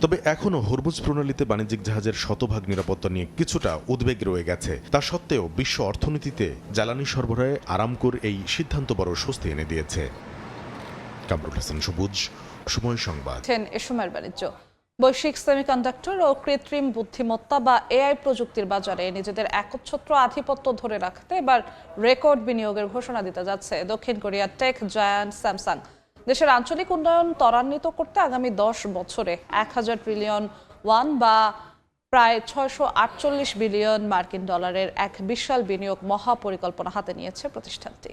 তবে এখনও হরমুজ প্রণালীতে বাণিজ্যিক জাহাজের শতভাগ নিরাপত্তা নিয়ে কিছুটা উদ্বেগ রয়ে গেছে। তা সত্ত্বেও বিশ্ব অর্থনীতিতে জ্বালানি সরবরাহে আরামকোর এই সিদ্ধান্ত বড় স্বস্তি এনে দিয়েছে। কামরুল হাসান সবুজ, সময় সংবাদ। এ সময়ের বাণিজ্য। বৈশ্বিক সেমিকন্ডাক্টর ও কৃত্রিম বুদ্ধিমত্তা বা এআই প্রযুক্তির বাজারে নিজেদের একচ্ছত্র আধিপত্য ধরে রাখতে এবার রেকর্ড বিনিয়োগের ঘোষণা দিতে যাচ্ছে দক্ষিণ কোরিয়ার টেক জায়ান্ট স্যামসাং। দেশের আঞ্চলিক উন্নয়ন ত্বরান্বিত করতে আগামী 10 বছরে 1000 ট্রিলিয়ন ওয়ান বা প্রায় 648 বিলিয়ন মার্কিন ডলারের এক বিশাল বিনিয়োগ মহাপরিকল্পনা হাতে নিয়েছে প্রতিষ্ঠানটি।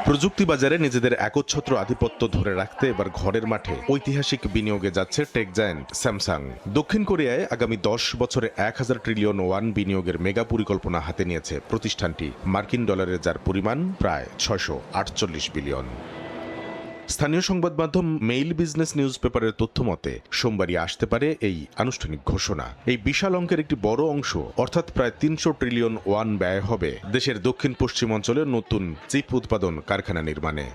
প্রযুক্তি বাজারে নিজেদের একচ্ছত্র আধিপত্য ধরে রাখতে এবার ঘরের মাঠে ঐতিহাসিক বিনিয়োগে যাচ্ছে টেক জায়ান্ট স্যামসাং। দক্ষিণ কোরিয়ায় আগামী 10 বছরে 1000 ট্রিলিয়ন ওয়ান বিনিয়োগের মেগা পরিকল্পনা হাতে নিয়েছে প্রতিষ্ঠানটি, মার্কিন ডলারের যার পরিমাণ প্রায় 648 বিলিয়ন। স্থানীয় সংবাদ মাধ্যম মেইল বিজনেস নিউজ পেপারের তথ্য মতে সোমবারই আসতে পারে এই আনুষ্ঠানিক ঘোষণা। এই বিশাল অঙ্কের একটি বড় অংশ অর্থাৎ প্রায় 300 ট্রিলিয়ন ওয়ান ব্যয় হবে দেশের দক্ষিণ পশ্চিম অঞ্চলে নতুন চিপ উৎপাদন কারখানা নির্মাণে।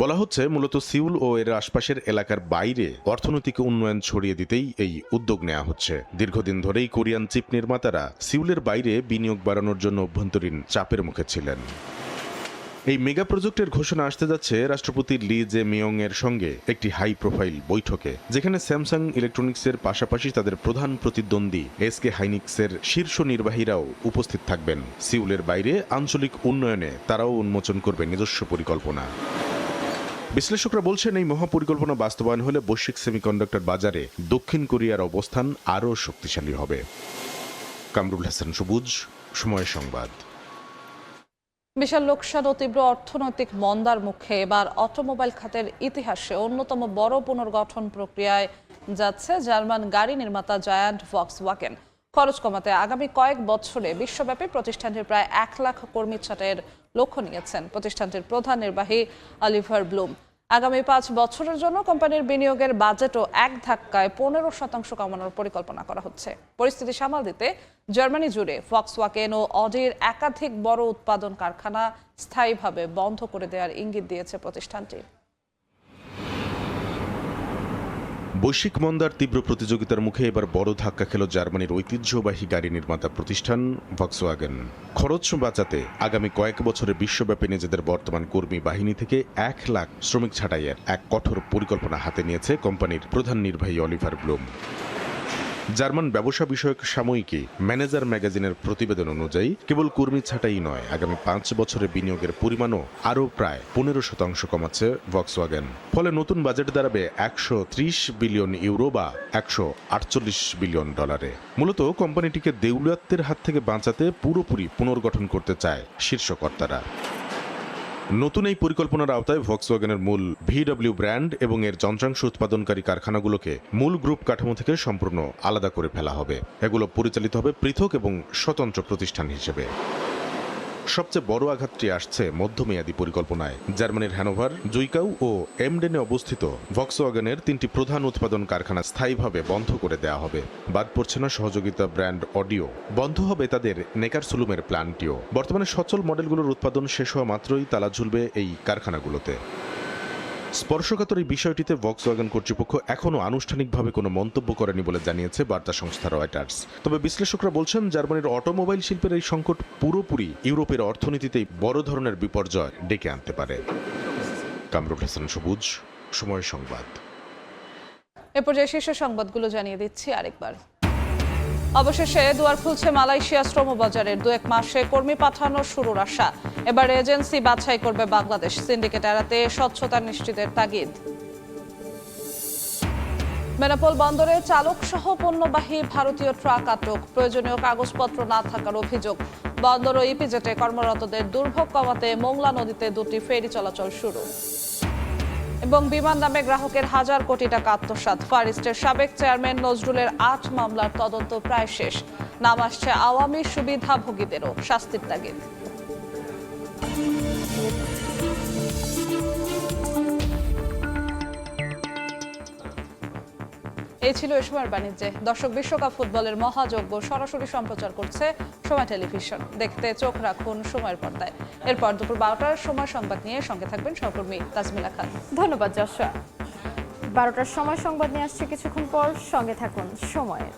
বলা হচ্ছে মূলত সিউল ও এর আশপাশের এলাকার বাইরে অর্থনৈতিক উন্নয়ন ছড়িয়ে দিতেই এই উদ্যোগ নেওয়া হচ্ছে। দীর্ঘদিন ধরেই কোরিয়ান চিপ নির্মাতারা সিউলের বাইরে বিনিয়োগ বাড়ানোর জন্য অভ্যন্তরীণ চাপের মুখে ছিলেন। এই মেগা প্রজেক্টের ঘোষণা আসতে যাচ্ছে রাষ্ট্রপতি লি জে মিয়ং এর সঙ্গে একটি হাই প্রোফাইল বৈঠকে, যেখানে স্যামসাং ইলেকট্রনিক্সের পাশাপাশি তাদের প্রধান প্রতিদ্বন্দ্বী এসকে হাইনিক্সের শীর্ষ নির্বাহীরাও উপস্থিত থাকবেন। সিউলের বাইরে আঞ্চলিক উন্নয়নে তারাও উন্মোচন করবে নিজস্ব পরিকল্পনা। বিশ্লেষকরা বলছেন এই মহাপরিকল্পনা বাস্তবায়ন হলে বৈশ্বিক সেমিকন্ডাক্টর বাজারে দক্ষিণ কোরিয়ার অবস্থান আরও শক্তিশালী হবে। কামরুল হাসান সবুজ, সময় সংবাদ। বিশাল লোকসান ও তীব্র অর্থনৈতিক মন্দার মুখে এবার অটোমোবাইল খাতের ইতিহাসে অন্যতম বড় পুনর্গঠন প্রক্রিয়ায় যাচ্ছে জার্মান গাড়ি নির্মাতা জায়ান্ট ভক্সওয়াগেন। খরচ কমাতে আগামী কয়েক বছরে বিশ্বব্যাপী প্রতিষ্ঠানটির প্রায় 1 লাখ কর্মী ছাঁটাইয়ের লক্ষ্য নিয়েছেন প্রতিষ্ঠানটির প্রধান নির্বাহী অলিভার ব্লুম। আগামী 5 বছরের জন্য কোম্পানির বিনিয়োগের বাজেটও এক ধাক্কায় 15% কমানোর পরিকল্পনা করা হচ্ছে। পরিস্থিতি সামাল দিতে জার্মানি জুড়ে ভক্সওয়াগেন ও অডির একাধিক বড় উৎপাদন কারখানা স্থায়ীভাবে বন্ধ করে দেওয়ার ইঙ্গিত দিয়েছে প্রতিষ্ঠানটি। বৈশ্বিক মন্দার তীব্র প্রতিযোগিতার মুখে এবার বড় ধাক্কা খেল জার্মানির ঐতিহ্যবাহী গাড়ি নির্মাতা প্রতিষ্ঠান ভক্সওয়াগন। খরচ বাঁচাতে আগামী কয়েক বছরে বিশ্বব্যাপী নিজেদের বর্তমান কর্মী বাহিনী থেকে 1 লাখ শ্রমিক ছাঁটাইয়ের এক কঠোর পরিকল্পনা হাতে নিয়েছে কোম্পানির প্রধান নির্বাহী অলিভার ব্লুম। জার্মান ব্যবসা বিষয়ক সাময়িকী ম্যানেজার ম্যাগাজিনের প্রতিবেদন অনুযায়ী কেবল কর্মী ছাঁটাই নয়, আগামী 5 বছরে বিনিয়োগের পরিমাণও আরও প্রায় 15% কমাচ্ছে ভক্সওয়াগন। ফলে নতুন বাজেট দাঁড়াবে 130 বিলিয়ন ইউরো বা 148 বিলিয়ন ডলারে। মূলত কোম্পানিটিকে দেউলিয়াত্বের হাত থেকে বাঁচাতে পুরোপুরি পুনর্গঠন করতে চায় শীর্ষকর্তারা। নতুন এই পরিকল্পনার আওতায় ভক্সওয়াগনের মূল VW ব্র্যান্ড এবং এর যন্ত্রাংশ উৎপাদনকারী কারখানাগুলোকে মূল গ্রুপ কাঠামো থেকে সম্পূর্ণ আলাদা করে ফেলা হবে। এগুলো পরিচালিত হবে পৃথক এবং স্বতন্ত্র প্রতিষ্ঠান হিসেবে। সবচেয়ে বড় আঘাতটি আসছে মধ্যমেয়াদী পরিকল্পনায়। জার্মানির হ্যানোভার, জুইকাউ ও এমডেনে অবস্থিত ভক্সওয়াগনের 3টি প্রধান উৎপাদন কারখানা স্থায়ীভাবে বন্ধ করে দেওয়া হবে। বাদ পড়ছে না সহযোগিতা ব্র্যান্ড অডিও। বন্ধ হবে তাদের নেকারসুলুমের প্ল্যান্টটিও। বর্তমানে সচল মডেলগুলোর উৎপাদন শেষ হওয়া মাত্রই তালা ঝুলবে এই কারখানাগুলোতে। স্পর্শকাতর এই বিষয়টিতে ভক্সওয়াগন কর্তৃপক্ষ এখনও আনুষ্ঠানিকভাবে কোনো মন্তব্য করেনি বলে জানিয়েছে বার্তা সংস্থা রয়টার্স। তবে বিশ্লেষকরা বলছেন, জার্মানির অটোমোবাইল শিল্পের এই সংকট পুরোপুরি ইউরোপের অর্থনীতিতেই বড় ধরনের বিপর্যয় ডেকে আনতে পারে। কামরুল হাসান সবুজ, সময় সংবাদ। এ পর্যায়ে শীর্ষ সংবাদগুলো জানিয়ে দিচ্ছি আরেকবার। অবশেষে দুয়ার খুলছে মালয়েশিয়া শ্রমবাজারের। 2-1 মাসে কর্মী পাঠানোর শুরুর আশা। এবার এজেন্সি বাছাই করবে বাংলাদেশ। সিন্ডিকেট এড়াতে স্বচ্ছতা নিশ্চিতের তাগিদ। বেনাপোল বন্দরে চালক সহ পণ্যবাহী ভারতীয় ট্রাক আটক। প্রয়োজনীয় কাগজপত্র না থাকার অভিযোগ। বন্দর ও ইপিজেটে কর্মরতদের দুর্ভোগ কমাতে মোংলা নদীতে 2টি ফেরি চলাচল শুরু। এবং বিমান নামে গ্রাহকের 1000 কোটি টাকা আত্মসাৎ। ফার ইস্টের সাবেক চেয়ারম্যান নজরুলের 8 মামলার তদন্ত প্রায় শেষ। নাম আসছে আওয়ামী সুবিধাভোগীদেরও। শাস্তির তাগিদ। এই ছিল এ সময়ের বাণিজ্যে। দর্শক, বিশ্বকাপ ফুটবলের মহাযজ্ঞ সরাসরি সম্প্রচার করছে সময় টেলিভিশন। দেখতে চোখ রাখুন সময়ের পর্দায়। এরপর দুপুর 12টার সময় সংবাদ নিয়ে সঙ্গে থাকবেন সহকর্মী তাজমিলা খান। ধন্যবাদ যশোয়া। 12টার সময় সংবাদ নিয়ে আসছে কিছুক্ষণ পর। সঙ্গে থাকুন সময়ের।